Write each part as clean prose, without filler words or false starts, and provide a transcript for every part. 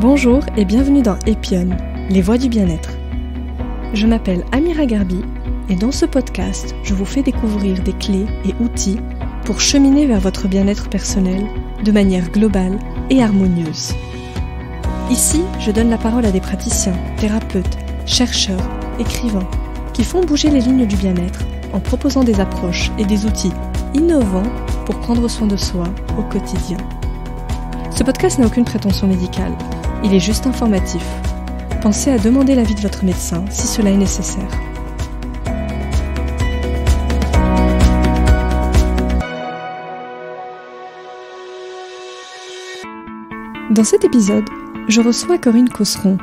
Bonjour et bienvenue dans Epion, les voix du bien-être. Je m'appelle Amira Garbi et dans ce podcast, je vous fais découvrir des clés et outils pour cheminer vers votre bien-être personnel de manière globale et harmonieuse. Ici, je donne la parole à des praticiens, thérapeutes, chercheurs, écrivains qui font bouger les lignes du bien-être en proposant des approches et des outils innovants pour prendre soin de soi au quotidien. Ce podcast n'a aucune prétention médicale. Il est juste informatif. Pensez à demander l'avis de votre médecin si cela est nécessaire. Dans cet épisode, je reçois Corinne Cosseron.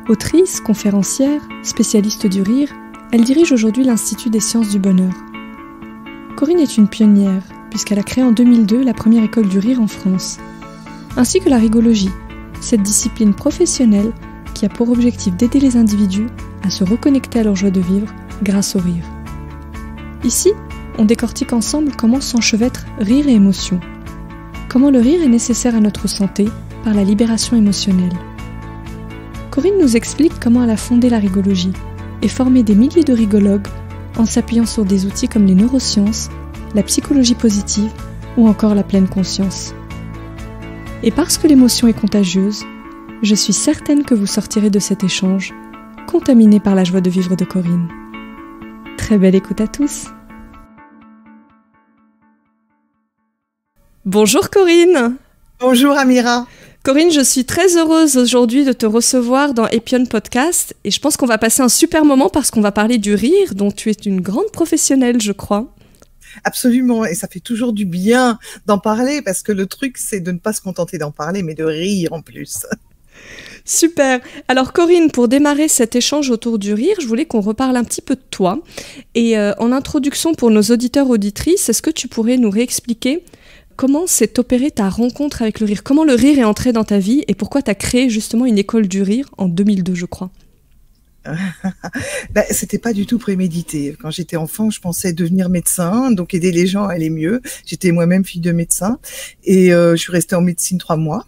Autrice, conférencière, spécialiste du rire, elle dirige aujourd'hui l'Institut des sciences du bonheur. Corinne est une pionnière, puisqu'elle a créé en 2002 la première école du rire en France, ainsi que la rigologie, cette discipline professionnelle qui a pour objectif d'aider les individus à se reconnecter à leur joie de vivre grâce au rire. Ici, on décortique ensemble comment s'enchevêtrent rire et émotion, comment le rire est nécessaire à notre santé par la libération émotionnelle. Corinne nous explique comment elle a fondé la rigologie et formé des milliers de rigologues en s'appuyant sur des outils comme les neurosciences, la psychologie positive ou encore la pleine conscience. Et parce que l'émotion est contagieuse, je suis certaine que vous sortirez de cet échange contaminé par la joie de vivre de Corinne. Très belle écoute à tous. Bonjour Corinne. Bonjour Amira. Corinne, je suis très heureuse aujourd'hui de te recevoir dans Epion Podcast et je pense qu'on va passer un super moment parce qu'on va parler du rire dont tu es une grande professionnelle, je crois. Absolument, et ça fait toujours du bien d'en parler parce que le truc, c'est de ne pas se contenter d'en parler, mais de rire en plus. Super. Alors Corinne, pour démarrer cet échange autour du rire, je voulais qu'on reparle un petit peu de toi. Et en introduction pour nos auditeurs auditrices, est-ce que tu pourrais nous réexpliquer comment s'est opérée ta rencontre avec le rire? Comment le rire est entré dans ta vie et pourquoi tu as créé justement une école du rire en 2002, je crois? C'était pas du tout prémédité. Quand j'étais enfant, je pensais devenir médecin, donc aider les gens à aller mieux. J'étais moi-même fille de médecin et je suis restée en médecine 3 mois.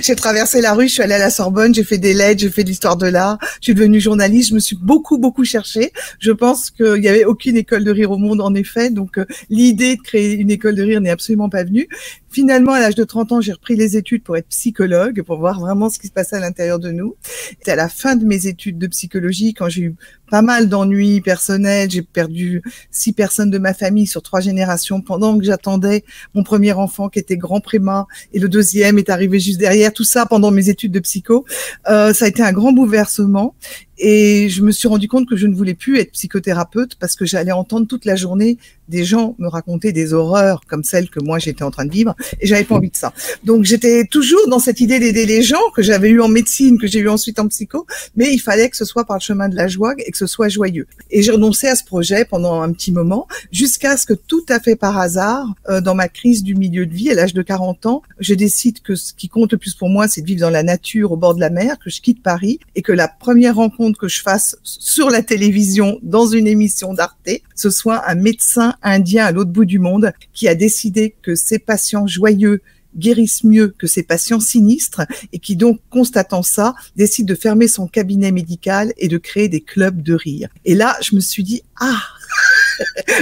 J'ai traversé la rue, je suis allée à la Sorbonne, j'ai fait des lettres, j'ai fait de l'histoire de l'art, je suis devenue journaliste, je me suis beaucoup cherchée. Je pense qu'il n'y avait aucune école de rire au monde en effet, donc l'idée de créer une école de rire n'est absolument pas venue. Finalement, à l'âge de 30 ans, j'ai repris les études pour être psychologue, pour voir vraiment ce qui se passait à l'intérieur de nous. C'était à la fin de mes études de psychologie, quand j'ai eu pas mal d'ennuis personnels, j'ai perdu 6 personnes de ma famille sur 3 générations pendant que j'attendais mon premier enfant qui était grand préma et le deuxième est arrivé juste derrière, tout ça pendant mes études de psycho. Ça a été un grand bouleversement. Et je me suis rendu compte que je ne voulais plus être psychothérapeute parce que j'allais entendre toute la journée des gens me raconter des horreurs comme celles que moi j'étais en train de vivre et j'avais pas envie de ça. Donc j'étais toujours dans cette idée d'aider les gens que j'avais eu en médecine, que j'ai eu ensuite en psycho, mais il fallait que ce soit par le chemin de la joie et que ce soit joyeux. Et j'ai renoncé à ce projet pendant un petit moment jusqu'à ce que tout à fait par hasard, dans ma crise du milieu de vie à l'âge de 40 ans, je décide que ce qui compte le plus pour moi c'est de vivre dans la nature au bord de la mer, que je quitte Paris et que la première rencontre que je fasse sur la télévision dans une émission d'Arte, ce soit un médecin indien à l'autre bout du monde qui a décidé que ses patients joyeux guérissent mieux que ses patients sinistres et qui donc, constatant ça, décide de fermer son cabinet médical et de créer des clubs de rire. Et là, je me suis dit,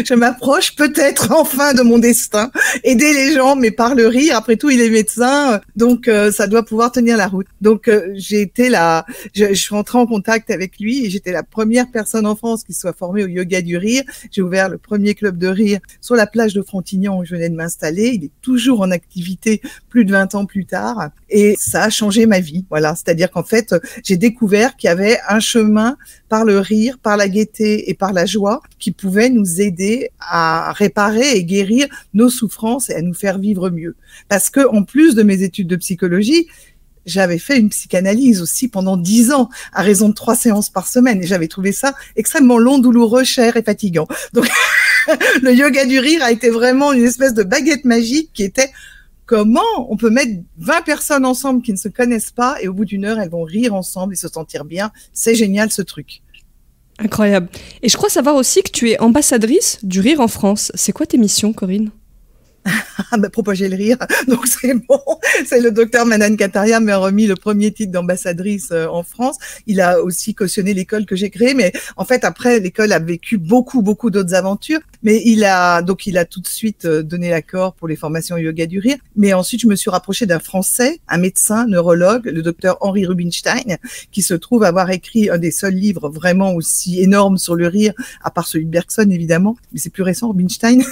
je m'approche peut-être enfin de mon destin, aider les gens, mais par le rire. Après tout, il est médecin, donc ça doit pouvoir tenir la route. Donc j'ai été je suis rentrée en contact avec lui et j'étais la première personne en France qui soit formée au yoga du rire. J'ai ouvert le premier club de rire sur la plage de Frontignan où je venais de m'installer. Il est toujours en activité plus de 20 ans plus tard et ça a changé ma vie. Voilà, c'est-à-dire qu'en fait, j'ai découvert qu'il y avait un chemin par le rire, par la gaieté et par la joie qui pouvait nous aider à réparer et guérir nos souffrances et à nous faire vivre mieux. Parce que, en plus de mes études de psychologie, j'avais fait une psychanalyse aussi pendant 10 ans, à raison de 3 séances par semaine. Et j'avais trouvé ça extrêmement long, douloureux, cher et fatigant. Donc, le yoga du rire a été vraiment une espèce de baguette magique qui était comment on peut mettre 20 personnes ensemble qui ne se connaissent pas et au bout d'une heure, elles vont rire ensemble et se sentir bien. C'est génial, ce truc. Incroyable. Et je crois savoir aussi que tu es ambassadrice du rire en France. C'est quoi tes missions, Corinne? Propager le rire, donc c'est bon. C'est le docteur Manan Kataria m'a remis le premier titre d'ambassadrice en France. Il a aussi cautionné l'école que j'ai créée, mais en fait après l'école a vécu beaucoup d'autres aventures. Mais il a tout de suite donné l'accord pour les formations yoga du rire. Mais ensuite je me suis rapprochée d'un Français, un médecin neurologue, le docteur Henri Rubinstein, qui se trouve avoir écrit un des seuls livres vraiment aussi énormes sur le rire, à part celui de Bergson évidemment, mais c'est plus récent, Rubinstein,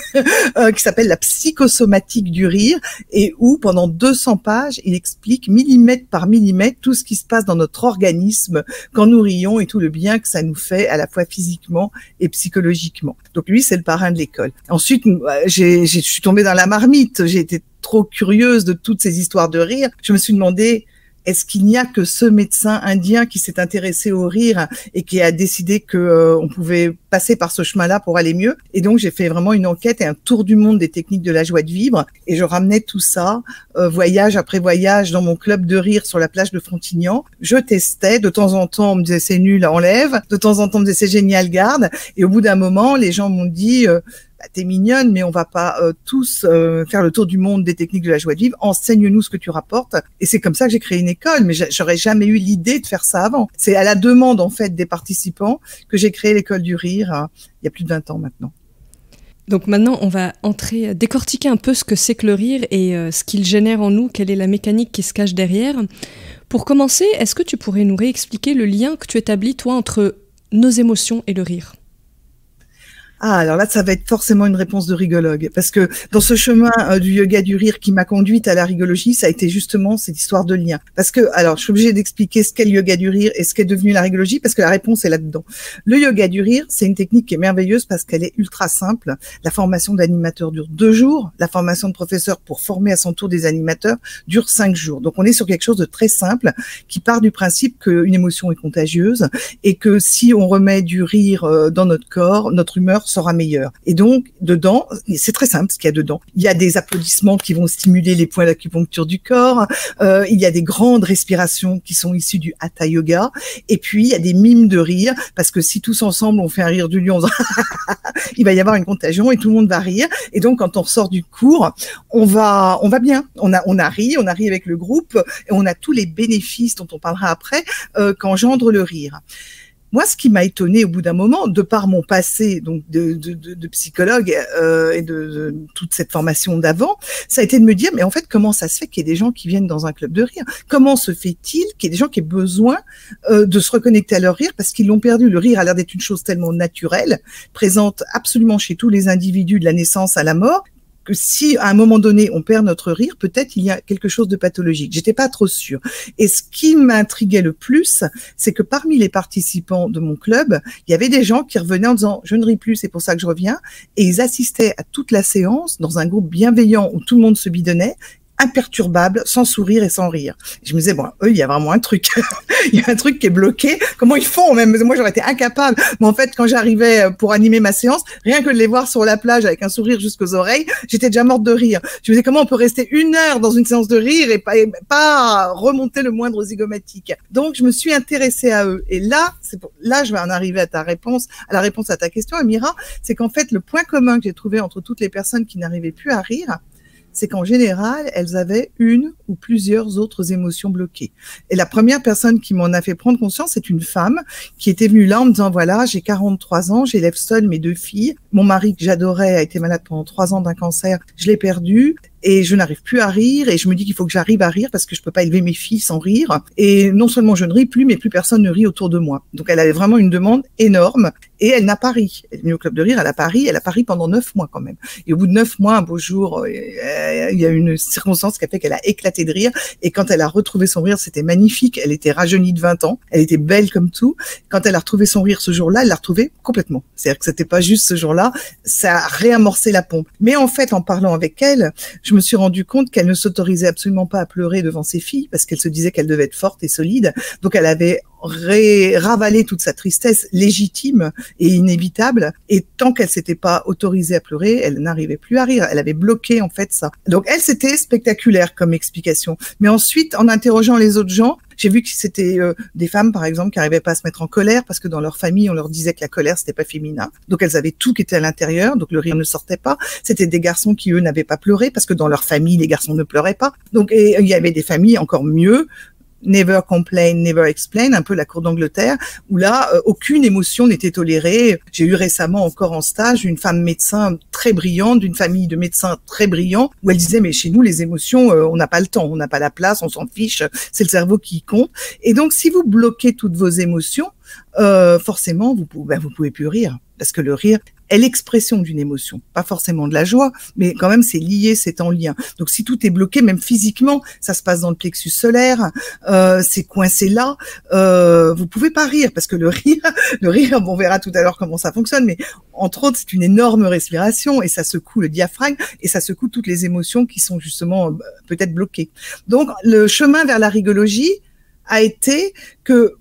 qui s'appelle La psychosomatique du rire, et où pendant 200 pages il explique millimètre par millimètre tout ce qui se passe dans notre organisme quand nous rions et tout le bien que ça nous fait à la fois physiquement et psychologiquement. Donc lui c'est le parrain de l'école. Ensuite je suis tombée dans la marmite, j'ai été trop curieuse de toutes ces histoires de rire. Je me suis demandé, est-ce qu'il n'y a que ce médecin indien qui s'est intéressé au rire et qui a décidé que on pouvait passer par ce chemin-là pour aller mieux? Et donc, j'ai fait vraiment une enquête et un tour du monde des techniques de la joie de vivre. Et je ramenais tout ça, voyage après voyage, dans mon club de rire sur la plage de Frontignan. Je testais. De temps en temps, on me disait c'est nul, enlève. De temps en temps, on me disait c'est génial, garde. Et au bout d'un moment, les gens m'ont dit t'es mignonne, mais on va pas tous faire le tour du monde des techniques de la joie de vivre. Enseigne-nous ce que tu rapportes. Et c'est comme ça que j'ai créé une école, mais j'aurais jamais eu l'idée de faire ça avant. C'est à la demande, en fait, des participants que j'ai créé l'école du rire il y a plus de 20 ans maintenant. Donc maintenant, on va décortiquer un peu ce que c'est que le rire et ce qu'il génère en nous, quelle est la mécanique qui se cache derrière. Pour commencer, est-ce que tu pourrais nous réexpliquer le lien que tu établis, toi, entre nos émotions et le rire ? Alors là, ça va être forcément une réponse de rigologue, parce que dans ce chemin du yoga du rire qui m'a conduite à la rigologie, ça a été justement cette histoire de lien. Parce que, alors, je suis obligée d'expliquer ce qu'est le yoga du rire et ce qu'est devenu la rigologie, parce que la réponse est là-dedans. Le yoga du rire, c'est une technique qui est merveilleuse parce qu'elle est ultra simple. La formation d'animateur dure 2 jours. La formation de professeur pour former à son tour des animateurs dure 5 jours. Donc, on est sur quelque chose de très simple qui part du principe qu'une émotion est contagieuse et que si on remet du rire dans notre corps, notre humeur sera meilleure. Et donc, dedans, c'est très simple ce qu'il y a dedans. Il y a des applaudissements qui vont stimuler les points d'acupuncture du corps. Il y a des grandes respirations qui sont issues du Hatha Yoga. Et puis, il y a des mimes de rire, parce que si tous ensemble on fait un rire du lion, il va y avoir une contagion et tout le monde va rire. Et donc, quand on ressort du cours, on va bien. On a ri avec le groupe et on a tous les bénéfices dont on parlera après qu'engendre le rire. Moi, ce qui m'a étonnée au bout d'un moment, de par mon passé donc de psychologue et de toute cette formation d'avant, ça a été de me dire, mais en fait, comment ça se fait qu'il y ait des gens qui viennent dans un club de rire? Comment se fait-il qu'il y ait des gens qui aient besoin de se reconnecter à leur rire parce qu'ils l'ont perdu? Le rire a l'air d'être une chose tellement naturelle, présente absolument chez tous les individus de la naissance à la mort, que si à un moment donné on perd notre rire, peut-être il y a quelque chose de pathologique. J'étais pas trop sûre. Et ce qui m'intriguait le plus, c'est que parmi les participants de mon club, il y avait des gens qui revenaient en disant je ne ris plus, c'est pour ça que je reviens, et ils assistaient à toute la séance dans un groupe bienveillant où tout le monde se bidonnait, imperturbable, sans sourire et sans rire. Je me disais, bon, eux, il y a vraiment un truc. Il y a un truc qui est bloqué. Comment ils font? Même moi, j'aurais été incapable. Mais en fait, quand j'arrivais pour animer ma séance, rien que de les voir sur la plage avec un sourire jusqu'aux oreilles, j'étais déjà morte de rire. Je me disais, comment on peut rester 1 heure dans une séance de rire et pas remonter le moindre zygomatique? Donc, je me suis intéressée à eux. Et là, là, je vais en arriver à la réponse à ta question, Amira. C'est qu'en fait, le point commun que j'ai trouvé entre toutes les personnes qui n'arrivaient plus à rire, c'est qu'en général, elles avaient une ou plusieurs autres émotions bloquées. Et la première personne qui m'en a fait prendre conscience, c'est une femme qui était venue là en me disant, voilà, j'ai 43 ans, j'élève seule mes 2 filles. Mon mari que j'adorais a été malade pendant 3 ans d'un cancer, je l'ai perdu. Et je n'arrive plus à rire et je me dis qu'il faut que j'arrive à rire parce que je peux pas élever mes filles sans rire. Et non seulement je ne ris plus, mais plus personne ne rit autour de moi. Donc elle avait vraiment une demande énorme et elle n'a pas ri. Elle est venue au club de rire, elle a pas ri pendant 9 mois quand même. Et au bout de 9 mois, un beau jour, il y a une circonstance qui a fait qu'elle a éclaté de rire. Et quand elle a retrouvé son rire, c'était magnifique. Elle était rajeunie de 20 ans. Elle était belle comme tout. Quand elle a retrouvé son rire ce jour-là, elle l'a retrouvé complètement. C'est-à-dire que c'était pas juste ce jour-là. Ça a réamorcé la pompe. Mais en fait, en parlant avec elle, je me suis rendu compte qu'elle ne s'autorisait absolument pas à pleurer devant ses filles parce qu'elle se disait qu'elle devait être forte et solide. Donc elle avait ravalé toute sa tristesse légitime et inévitable. Et tant qu'elle s'était pas autorisée à pleurer, elle n'arrivait plus à rire. Elle avait bloqué en fait ça. Donc elle, c'était spectaculaire comme explication. Mais ensuite, en interrogeant les autres gens, J'ai vu que c'était des femmes, par exemple, qui n'arrivaient pas à se mettre en colère parce que dans leur famille, on leur disait que la colère, c'était pas féminin. Donc, elles avaient tout qui était à l'intérieur, donc le rire ne sortait pas. C'était des garçons qui, eux, n'avaient pas pleuré parce que dans leur famille, les garçons ne pleuraient pas. Donc, et il y avait des familles encore mieux, Never complain, never explain, un peu la cour d'Angleterre, où là, aucune émotion n'était tolérée. J'ai eu récemment encore en stage une femme médecin très brillante, d'une famille de médecins très brillants, où elle disait, mais chez nous, les émotions, on n'a pas le temps, on n'a pas la place, on s'en fiche, c'est le cerveau qui compte. Et donc, si vous bloquez toutes vos émotions, forcément, vous pouvez plus rire. Parce que le rire est l'expression d'une émotion, pas forcément de la joie, mais quand même c'est lié, c'est en lien. Donc si tout est bloqué, même physiquement, ça se passe dans le plexus solaire, c'est coincé là, vous pouvez pas rire parce que le rire, on verra tout à l'heure comment ça fonctionne, mais entre autres c'est une énorme respiration et ça secoue le diaphragme et ça secoue toutes les émotions qui sont justement peut-être bloquées. Donc le chemin vers la rigologie a été que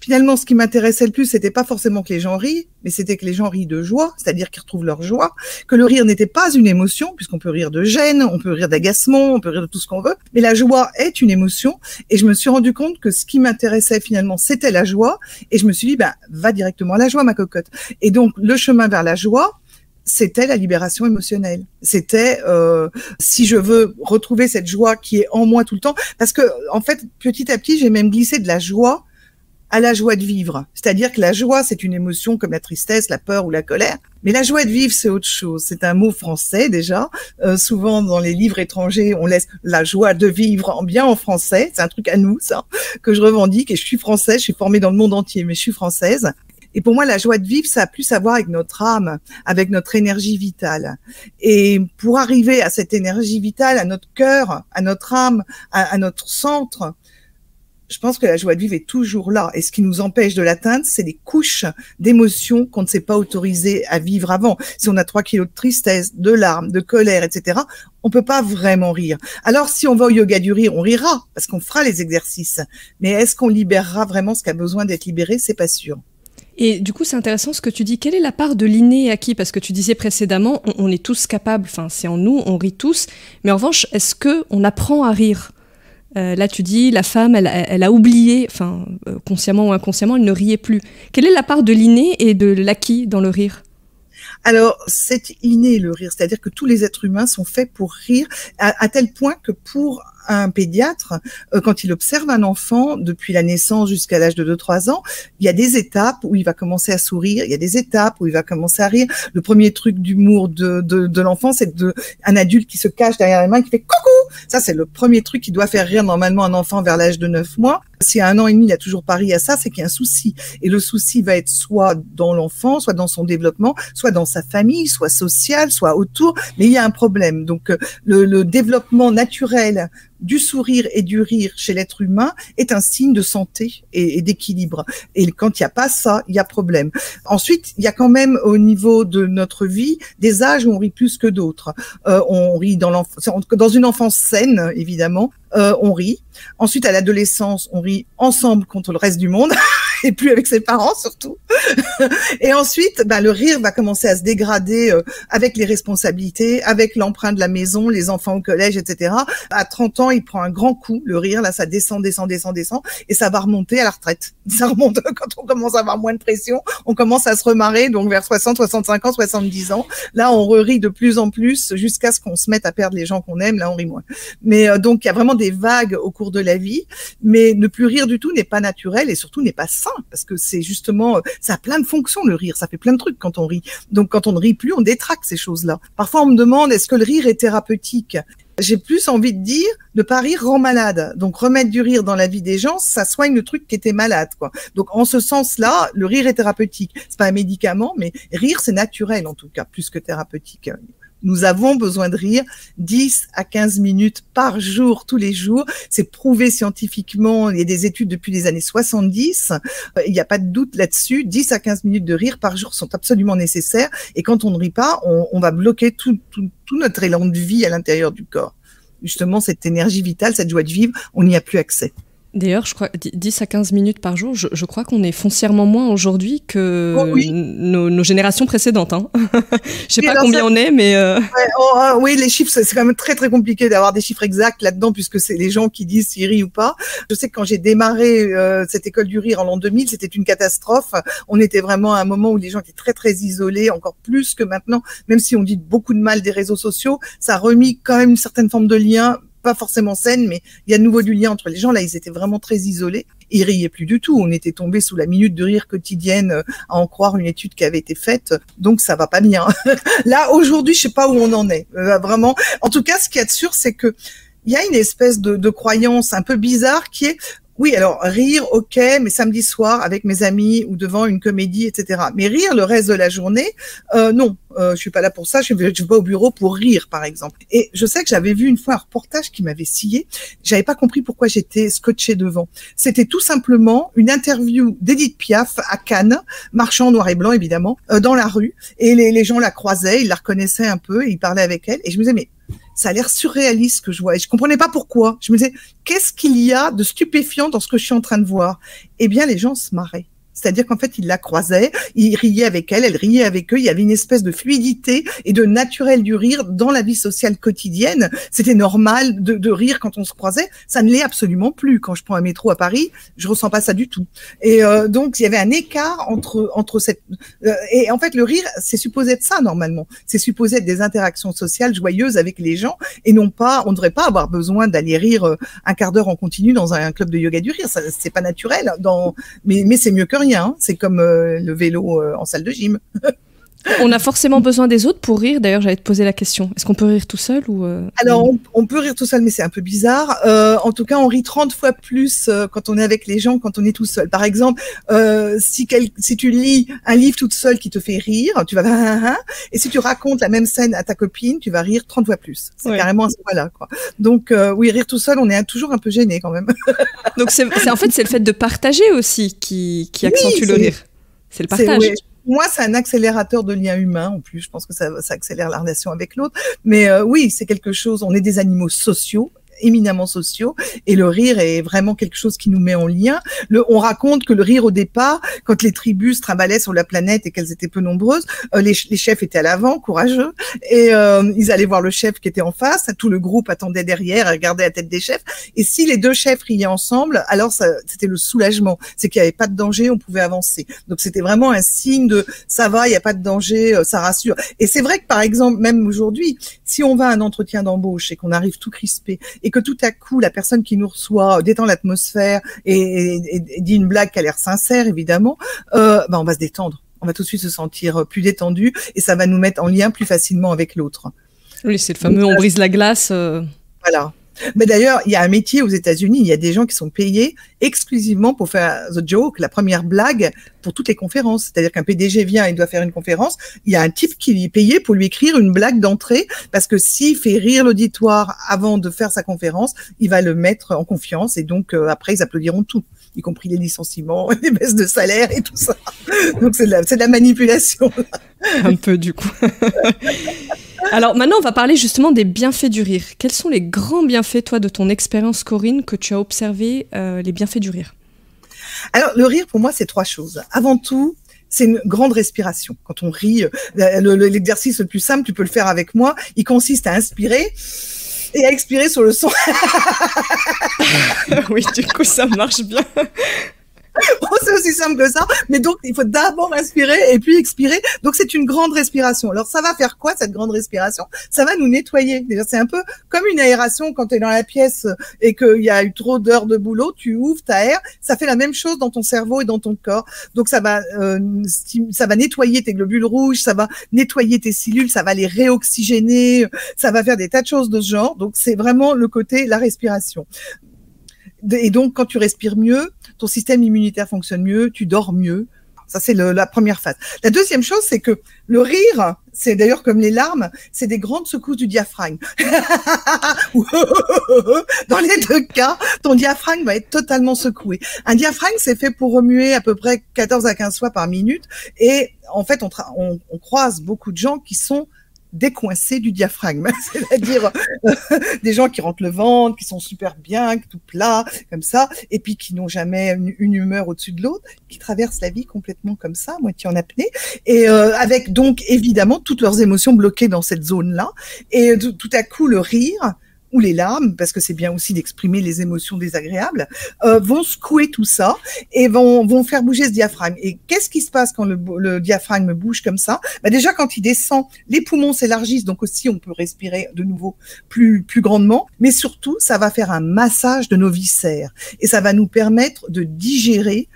finalement, ce qui m'intéressait le plus, c'était pas forcément que les gens rient, mais c'était que les gens rient de joie, c'est-à-dire qu'ils retrouvent leur joie, que le rire n'était pas une émotion, puisqu'on peut rire de gêne, on peut rire d'agacement, on peut rire de tout ce qu'on veut, mais la joie est une émotion, et je me suis rendu compte que ce qui m'intéressait finalement, c'était la joie, et je me suis dit, va directement à la joie, ma cocotte. Et donc, le chemin vers la joie, c'était la libération émotionnelle. C'était si je veux retrouver cette joie qui est en moi tout le temps, parce que en fait, petit à petit, j'ai même glissé de la joie à la joie de vivre. C'est-à-dire que la joie, c'est une émotion comme la tristesse, la peur ou la colère. Mais la joie de vivre, c'est autre chose. C'est un mot français déjà. Souvent, dans les livres étrangers, on laisse la joie de vivre bien en français. C'est un truc à nous, ça, que je revendique. Et je suis française, je suis formée dans le monde entier, mais je suis française. Et pour moi, la joie de vivre, ça a plus à voir avec notre âme, avec notre énergie vitale. Et pour arriver à cette énergie vitale, à notre cœur, à notre âme, à notre centre, je pense que la joie de vivre est toujours là. Et ce qui nous empêche de l'atteindre, c'est des couches d'émotions qu'on ne s'est pas autorisé à vivre avant. Si on a 3 kilos de tristesse, de larmes, de colère, etc., on peut pas vraiment rire. Alors, si on va au yoga du rire, on rira, parce qu'on fera les exercices. Mais est-ce qu'on libérera vraiment ce qui a besoin d'être libéré? C'est pas sûr. Et du coup, c'est intéressant ce que tu dis. Quelle est la part de l'inné et acquis? Parce que tu disais précédemment, on est tous capables, enfin, c'est en nous, on rit tous. Mais en revanche, est-ce qu'on apprend à rire? Là, tu dis, la femme, elle a oublié, enfin, consciemment ou inconsciemment, elle ne riait plus. Quelle est la part de l'inné et de l'acquis dans le rire? Alors, c'est inné le rire, c'est-à-dire que tous les êtres humains sont faits pour rire, à tel point que pour un pédiatre, quand il observe un enfant depuis la naissance jusqu'à l'âge de 2-3 ans, il y a des étapes où il va commencer à sourire, il y a des étapes où il va commencer à rire. Le premier truc d'humour de l'enfant, c'est un adulte qui se cache derrière les mains, qui fait coucou. Ça, c'est le premier truc qui doit faire rire normalement un enfant vers l'âge de 9 mois. Si à 1 an et demi, il a toujours pas ri à ça, c'est qu'il y a un souci. Et le souci va être soit dans l'enfant, soit dans son développement, soit dans sa famille, soit social, soit autour. Mais il y a un problème. Donc, le développement naturel du sourire et du rire chez l'être humain est un signe de santé et d'équilibre. Et quand il n'y a pas ça, il y a problème. Ensuite, il y a quand même au niveau de notre vie des âges où on rit plus que d'autres. On rit dans une enfance saine, évidemment. On rit. Ensuite, à l'adolescence, on rit ensemble contre le reste du monde et plus avec ses parents surtout. Et ensuite, le rire va commencer à se dégrader avec les responsabilités, avec l'emprunt de la maison, les enfants au collège, etc. À 30 ans, il prend un grand coup. Le rire, là, ça descend, et ça va remonter à la retraite. Ça remonte quand on commence à avoir moins de pression. On commence à se remarrer, donc vers 60, 65 ans, 70 ans. Là, on rit de plus en plus jusqu'à ce qu'on se mette à perdre les gens qu'on aime. Là, on rit moins. Mais donc, il y a vraiment des vagues au cours de la vie. Mais ne plus rire du tout n'est pas naturel et surtout n'est pas sain, parce que c'est justement, ça a plein de fonctions, le rire. Ça fait plein de trucs quand on rit. Donc, quand on ne rit plus, on détraque ces choses-là. Parfois, on me demande, est-ce que le rire est thérapeutique? J'ai plus envie de dire, ne pas rire rend malade. Donc, remettre du rire dans la vie des gens, ça soigne le truc qui était malade, quoi. Donc, en ce sens-là, le rire est thérapeutique. C'est pas un médicament, mais rire, c'est naturel, en tout cas, plus que thérapeutique. Nous avons besoin de rire 10 à 15 minutes par jour, tous les jours. C'est prouvé scientifiquement. Il y a des études depuis les années 70. Il n'y a pas de doute là-dessus. 10 à 15 minutes de rire par jour sont absolument nécessaires. Et quand on ne rit pas, on va bloquer tout notre élan de vie à l'intérieur du corps. Justement, cette énergie vitale, cette joie de vivre, on n'y a plus accès. D'ailleurs, je crois 10 à 15 minutes par jour, je crois qu'on est foncièrement moins aujourd'hui que nos générations précédentes. Hein. Je sais pas combien on est, mais... Ouais, oui, les chiffres, c'est quand même très très compliqué d'avoir des chiffres exacts là-dedans, puisque c'est les gens qui disent s'ils rient ou pas. Je sais que quand j'ai démarré cette école du rire en l'an 2000, c'était une catastrophe. On était vraiment à un moment où les gens étaient très très isolés, encore plus que maintenant, même si on dit beaucoup de mal des réseaux sociaux, ça a remis quand même une certaine forme de lien, pas forcément saine, mais il y a de nouveau du lien entre les gens. Là, ils étaient vraiment très isolés. Ils riaient plus du tout. On était tombé sous la minute de rire quotidienne, à en croire une étude qui avait été faite. Donc, ça va pas bien. Là, aujourd'hui, je sais pas où on en est. Vraiment. En tout cas, ce qu'il y a de sûr, c'est que il y a une espèce de croyance un peu bizarre qui est, oui, alors rire, ok, mais samedi soir avec mes amis ou devant une comédie, etc. Mais rire le reste de la journée, non, je suis pas là pour ça. Je vais pas au bureau pour rire, par exemple. Et je sais que j'avais vu une fois un reportage qui m'avait scié. J'avais pas compris pourquoi j'étais scotchée devant. C'était tout simplement une interview d'Edith Piaf à Cannes, marchant en noir et blanc évidemment, dans la rue. Et les gens la croisaient, ils la reconnaissaient un peu, et ils parlaient avec elle. Et je me disais, mais ça a l'air surréaliste ce que je vois. Et je comprenais pas pourquoi. Je me disais, qu'est-ce qu'il y a de stupéfiant dans ce que je suis en train de voir? Eh bien, les gens se marraient. C'est-à-dire qu'en fait, ils la croisaient, ils riaient avec elle riait avec eux. Il y avait une espèce de fluidité et de naturel du rire dans la vie sociale quotidienne. C'était normal de rire quand on se croisait. Ça ne l'est absolument plus. Quand je prends un métro à Paris, je ressens pas ça du tout. Et donc, il y avait un écart entre cette... et en fait, le rire, c'est supposé être ça, normalement. C'est supposé être des interactions sociales joyeuses avec les gens et non pas... On ne devrait pas avoir besoin d'aller rire un quart d'heure en continu dans un club de yoga du rire. Ça, c'est pas naturel. Mais c'est mieux que rien. Hein. C'est comme le vélo en salle de gym. On a forcément besoin des autres pour rire. D'ailleurs, j'allais te poser la question. Est-ce qu'on peut rire tout seul ou Alors, on peut rire tout seul, mais c'est un peu bizarre. En tout cas, on rit 30 fois plus quand on est avec les gens, quand on est tout seul. Par exemple, si tu lis un livre toute seule qui te fait rire, tu vas et si tu racontes la même scène à ta copine, tu vas rire 30 fois plus. C'est carrément à ce point-là, quoi. Donc, oui, rire tout seul, on est toujours un peu gêné quand même. Donc, c'est le fait de partager aussi qui accentue le rire. C'est le partage. Moi, c'est un accélérateur de liens humains. En plus, je pense que ça accélère la relation avec l'autre. Mais oui, c'est quelque chose. On est des animaux sociaux, éminemment sociaux, et le rire est vraiment quelque chose qui nous met en lien. On raconte que le rire au départ, quand les tribus se trimbalaient sur la planète et qu'elles étaient peu nombreuses, les chefs étaient à l'avant, courageux, et ils allaient voir le chef qui était en face, tout le groupe attendait derrière et regardait la tête des chefs, et si les deux chefs riaient ensemble, alors c'était le soulagement, c'est qu'il n'y avait pas de danger, on pouvait avancer. Donc c'était vraiment un signe de ça va, il n'y a pas de danger, ça rassure. Et c'est vrai que par exemple, même aujourd'hui, si on va à un entretien d'embauche et qu'on arrive tout crispé, et que tout à coup, la personne qui nous reçoit détend l'atmosphère et dit une blague qui a l'air sincère, évidemment, on va se détendre. On va tout de suite se sentir plus détendu et ça va nous mettre en lien plus facilement avec l'autre. Oui, c'est le fameux on brise la glace. Voilà. Mais d'ailleurs, il y a un métier aux États-Unis, il y a des gens qui sont payés exclusivement pour faire the joke, la première blague pour toutes les conférences. C'est-à-dire qu'un PDG vient et doit faire une conférence, il y a un type qui est payé pour lui écrire une blague d'entrée parce que s'il fait rire l'auditoire avant de faire sa conférence, il va le mettre en confiance et donc après ils applaudiront tout, y compris les licenciements, les baisses de salaire et tout ça. Donc c'est de la manipulation. Un peu du coup. Alors maintenant, on va parler justement des bienfaits du rire. Quels sont les grands bienfaits, toi, de ton expérience, Corinne, que tu as observé, les bienfaits du rire? Alors, le rire, pour moi, c'est 3 choses. Avant tout, c'est une grande respiration. Quand on rit, l'exercice le plus simple, tu peux le faire avec moi, il consiste à inspirer et à expirer sur le son. Oui, du coup, ça marche bien. C'est aussi simple que ça, mais donc il faut d'abord inspirer et puis expirer. Donc c'est une grande respiration. Alors ça va faire quoi cette grande respiration? Ça va nous nettoyer. Déjà c'est un peu comme une aération quand tu es dans la pièce et qu'il y a eu trop d'heures de boulot, tu ouvres, t'aères. Ça fait la même chose dans ton cerveau et dans ton corps. Donc ça va nettoyer tes globules rouges, ça va nettoyer tes cellules, ça va les réoxygéner, ça va faire des tas de choses de ce genre. Donc c'est vraiment le côté la respiration. Et donc, quand tu respires mieux, ton système immunitaire fonctionne mieux, tu dors mieux. Ça, c'est la première phase. La deuxième chose, c'est que le rire, c'est d'ailleurs comme les larmes, c'est des grandes secousses du diaphragme. Dans les 2 cas, ton diaphragme va être totalement secoué. Un diaphragme, c'est fait pour remuer à peu près 14 à 15 fois par minute. Et en fait, on croise beaucoup de gens qui sont décoincés du diaphragme, c'est-à-dire des gens qui rentrent le ventre, qui sont super bien, tout plat, comme ça, et puis qui n'ont jamais une humeur au-dessus de l'autre, qui traversent la vie complètement comme ça, moitié en apnée, et avec donc évidemment toutes leurs émotions bloquées dans cette zone-là, et tout à coup le rire ou les larmes, parce que c'est bien aussi d'exprimer les émotions désagréables, vont secouer tout ça et vont faire bouger ce diaphragme. Et qu'est-ce qui se passe quand le diaphragme bouge comme ça? Bah déjà, quand il descend, les poumons s'élargissent, donc aussi on peut respirer de nouveau plus grandement, mais surtout, ça va faire un massage de nos viscères et ça va nous permettre de digérer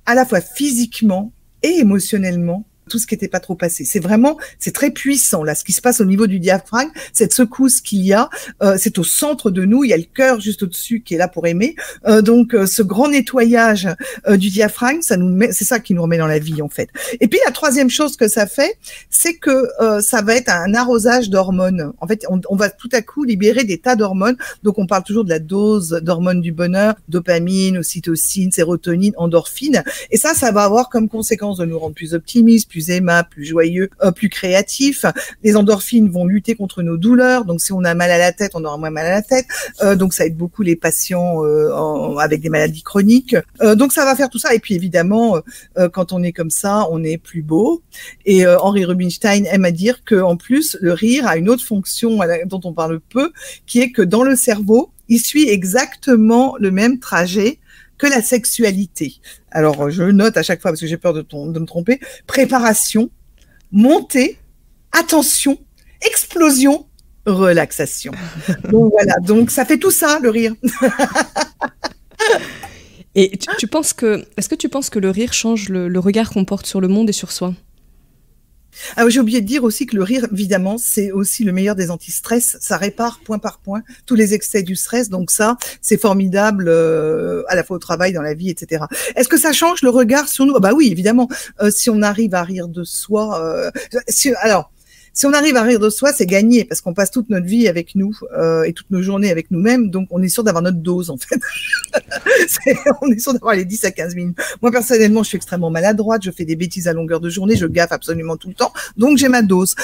à la fois physiquement et émotionnellement tout ce qui n'était pas trop passé. C'est très puissant, là, ce qui se passe au niveau du diaphragme, cette secousse qu'il y a, c'est au centre de nous, il y a le cœur juste au-dessus qui est là pour aimer. Donc, ce grand nettoyage du diaphragme, c'est ça qui nous remet dans la vie, en fait. Et puis, la troisième chose que ça fait, c'est que ça va être un arrosage d'hormones. En fait, on va tout à coup libérer des tas d'hormones. Donc, on parle toujours de la dose d'hormones du bonheur, dopamine, ocytocine, sérotonine, endorphine. Et ça va avoir comme conséquence de nous rendre plus optimistes, plus aimables, plus joyeux, plus créatifs. Les endorphines vont lutter contre nos douleurs. Donc, si on a mal à la tête, on aura moins mal à la tête. Donc, ça aide beaucoup les patients avec des maladies chroniques. Donc, ça va faire tout ça. Et puis, évidemment, quand on est comme ça, on est plus beau. Et Henri Rubinstein aime à dire que, en plus, le rire a une autre fonction dont on parle peu, qui est que dans le cerveau, il suit exactement le même trajet que la sexualité. Alors, je note à chaque fois, parce que j'ai peur de me tromper, préparation, montée, attention, explosion, relaxation. Donc voilà, donc ça fait tout ça, le rire. Et est-ce que tu penses que le rire change le regard qu'on porte sur le monde et sur soi? Ah, j'ai oublié de dire aussi que le rire, évidemment, c'est aussi le meilleur des anti-stress. Ça répare point par point tous les excès du stress. Donc ça, c'est formidable à la fois au travail, dans la vie, etc. Est-ce que ça change le regard sur nous? Bah oui, évidemment. Si on arrive à rire de soi, si on arrive à rire de soi, c'est gagné parce qu'on passe toute notre vie avec nous et toutes nos journées avec nous-mêmes. Donc, on est sûr d'avoir notre dose, en fait. On est sûr d'avoir les 10 à 15 minutes. Moi, personnellement, je suis extrêmement maladroite. Je fais des bêtises à longueur de journée. Je gaffe absolument tout le temps. Donc, j'ai ma dose.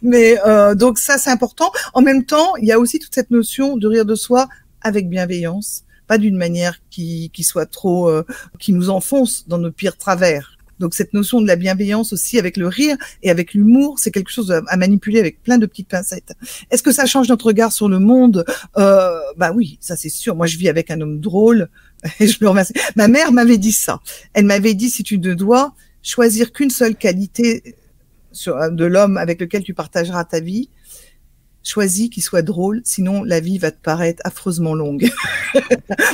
Mais donc, ça, c'est important. En même temps, il y a aussi toute cette notion de rire de soi avec bienveillance. Pas d'une manière qui soit trop... qui nous enfonce dans nos pires travers. Donc cette notion de la bienveillance aussi avec le rire et avec l'humour, c'est quelque chose à manipuler avec plein de petites pincettes. Est-ce que ça change notre regard sur le monde? Bah oui, ça c'est sûr. Moi je vis avec un homme drôle et je le remercie. Ma mère m'avait dit ça. Elle m'avait dit si tu ne dois choisir qu'une seule qualité de l'homme avec lequel tu partageras ta vie, choisis qu'il soit drôle, sinon la vie va te paraître affreusement longue.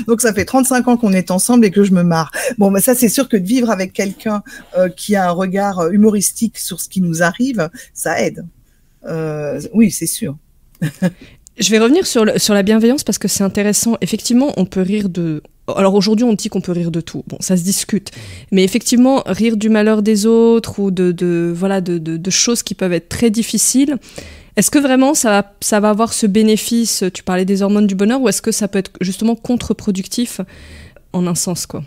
Donc ça fait 35 ans qu'on est ensemble et que je me marre. Bon, mais ça c'est sûr que de vivre avec quelqu'un qui a un regard humoristique sur ce qui nous arrive, ça aide. Oui, c'est sûr. Je vais revenir sur la bienveillance parce que c'est intéressant. Effectivement, on peut rire de... Alors aujourd'hui, on dit qu'on peut rire de tout. Bon, ça se discute. Mais effectivement, rire du malheur des autres ou de choses qui peuvent être très difficiles, est-ce que vraiment ça va avoir ce bénéfice? Tu parlais des hormones du bonheur, ou est-ce que ça peut être justement contre-productif en un sens, quoi?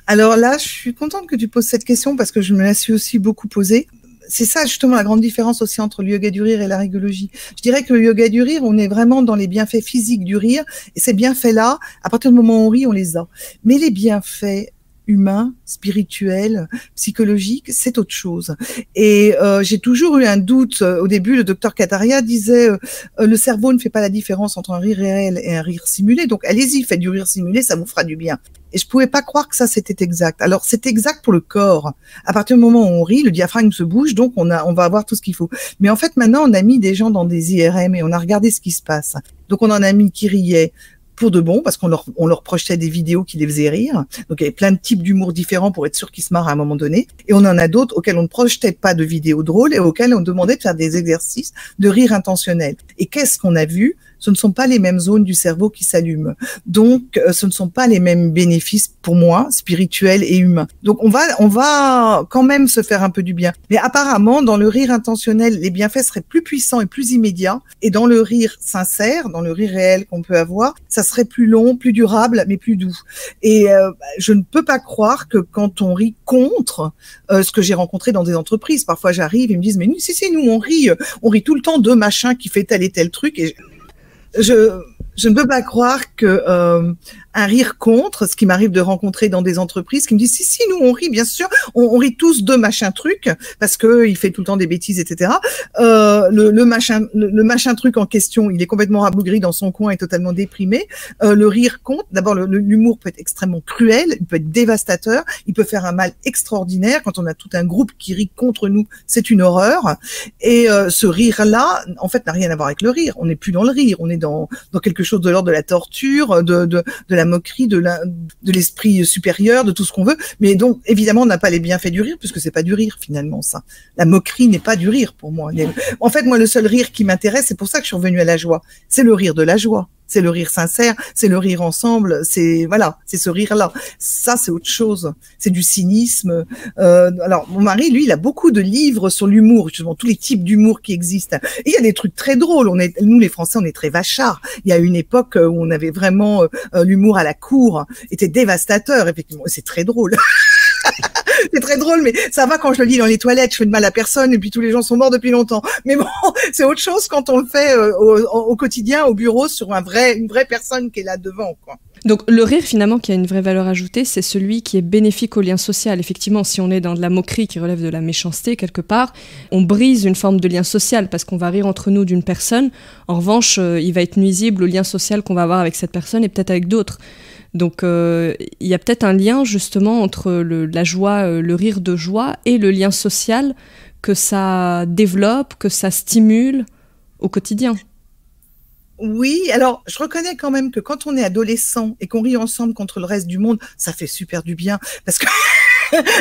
Alors là, je suis contente que tu poses cette question parce que je me la suis aussi beaucoup posée. C'est ça justement la grande différence aussi entre le yoga du rire et la rigologie. Je dirais que le yoga du rire, on est vraiment dans les bienfaits physiques du rire, et ces bienfaits-là, à partir du moment où on rit, on les a. Mais les bienfaits humain, spirituel, psychologique, c'est autre chose. Et j'ai toujours eu un doute. Au début, le docteur Kataria disait le cerveau ne fait pas la différence entre un rire réel et un rire simulé. Donc allez-y, faites du rire simulé, ça vous fera du bien. Et je pouvais pas croire que ça c'était exact. Alors c'est exact pour le corps. À partir du moment où on rit, le diaphragme se bouge, donc on va avoir tout ce qu'il faut. Mais en fait maintenant, on a mis des gens dans des IRM et on a regardé ce qui se passe. Donc on en a mis qui riaient pour de bon, parce qu'on leur projetait des vidéos qui les faisaient rire. Donc, il y avait plein de types d'humour différents pour être sûr qu'ils se marrent à un moment donné. Et on en a d'autres auxquels on ne projetait pas de vidéos drôles et auxquels on demandait de faire des exercices de rire intentionnel. Et qu'est-ce qu'on a vu? ce ne sont pas les mêmes zones du cerveau qui s'allument. Donc, ce ne sont pas les mêmes bénéfices pour moi, spirituels et humains. Donc, on va quand même se faire un peu du bien. Mais apparemment, dans le rire intentionnel, les bienfaits seraient plus puissants et plus immédiats. Et dans le rire sincère, dans le rire réel qu'on peut avoir, ça serait plus long, plus durable, mais plus doux. Et je ne peux pas croire que quand on rit contre, ce que j'ai rencontré dans des entreprises, parfois j'arrive, ils me disent, mais nous, nous, on rit tout le temps de machin qui fait tel et tel truc. Et je ne peux pas croire que un rire contre, ce qui m'arrive de rencontrer dans des entreprises, qui me disent si nous on rit bien sûr, on rit tous de machin truc parce que il fait tout le temps des bêtises, etc. Le machin truc en question, il est complètement rabougri dans son coin et totalement déprimé. Le rire contre, d'abord l'humour peut être extrêmement cruel, il peut être dévastateur, il peut faire un mal extraordinaire. Quand on a tout un groupe qui rit contre nous, c'est une horreur. Et ce rire-là, en fait, n'a rien à voir avec le rire. On n'est plus dans le rire, on est dans quelque chose de l'ordre de la torture, de la moquerie, de l'esprit supérieur, de tout ce qu'on veut. Mais donc, évidemment, on n'a pas les bienfaits du rire, puisque c'est pas du rire, finalement, ça. La moquerie n'est pas du rire, pour moi. En fait, moi, le seul rire qui m'intéresse, c'est pour ça que je suis revenue à la joie. C'est le rire de la joie. C'est le rire sincère, c'est le rire ensemble, c'est ce rire-là. Ça, c'est autre chose. C'est du cynisme. Alors, mon mari, lui, il a beaucoup de livres sur l'humour, justement, tous les types d'humour qui existent. Et il y a des trucs très drôles. Nous, les Français, on est très vachards. Il y a une époque où on avait vraiment l'humour à la cour, était dévastateur. Effectivement, c'est très drôle. C'est très drôle, mais ça va quand je le lis dans les toilettes, je fais de mal à personne et puis tous les gens sont morts depuis longtemps. Mais bon, c'est autre chose quand on le fait au quotidien, au bureau, sur une vraie personne qui est là devant, quoi. Donc le rire finalement qui a une vraie valeur ajoutée, c'est celui qui est bénéfique au lien social. Effectivement, si on est dans de la moquerie qui relève de la méchanceté quelque part, on brise une forme de lien social parce qu'on va rire entre nous d'une personne. En revanche, il va être nuisible au lien social qu'on va avoir avec cette personne et peut-être avec d'autres. Donc il y a peut-être un lien justement entre la joie, le rire de joie et le lien social que ça développe, que ça stimule au quotidien. Oui, alors je reconnais quand même que quand on est adolescent et qu'on rit ensemble contre le reste du monde, ça fait super du bien parce que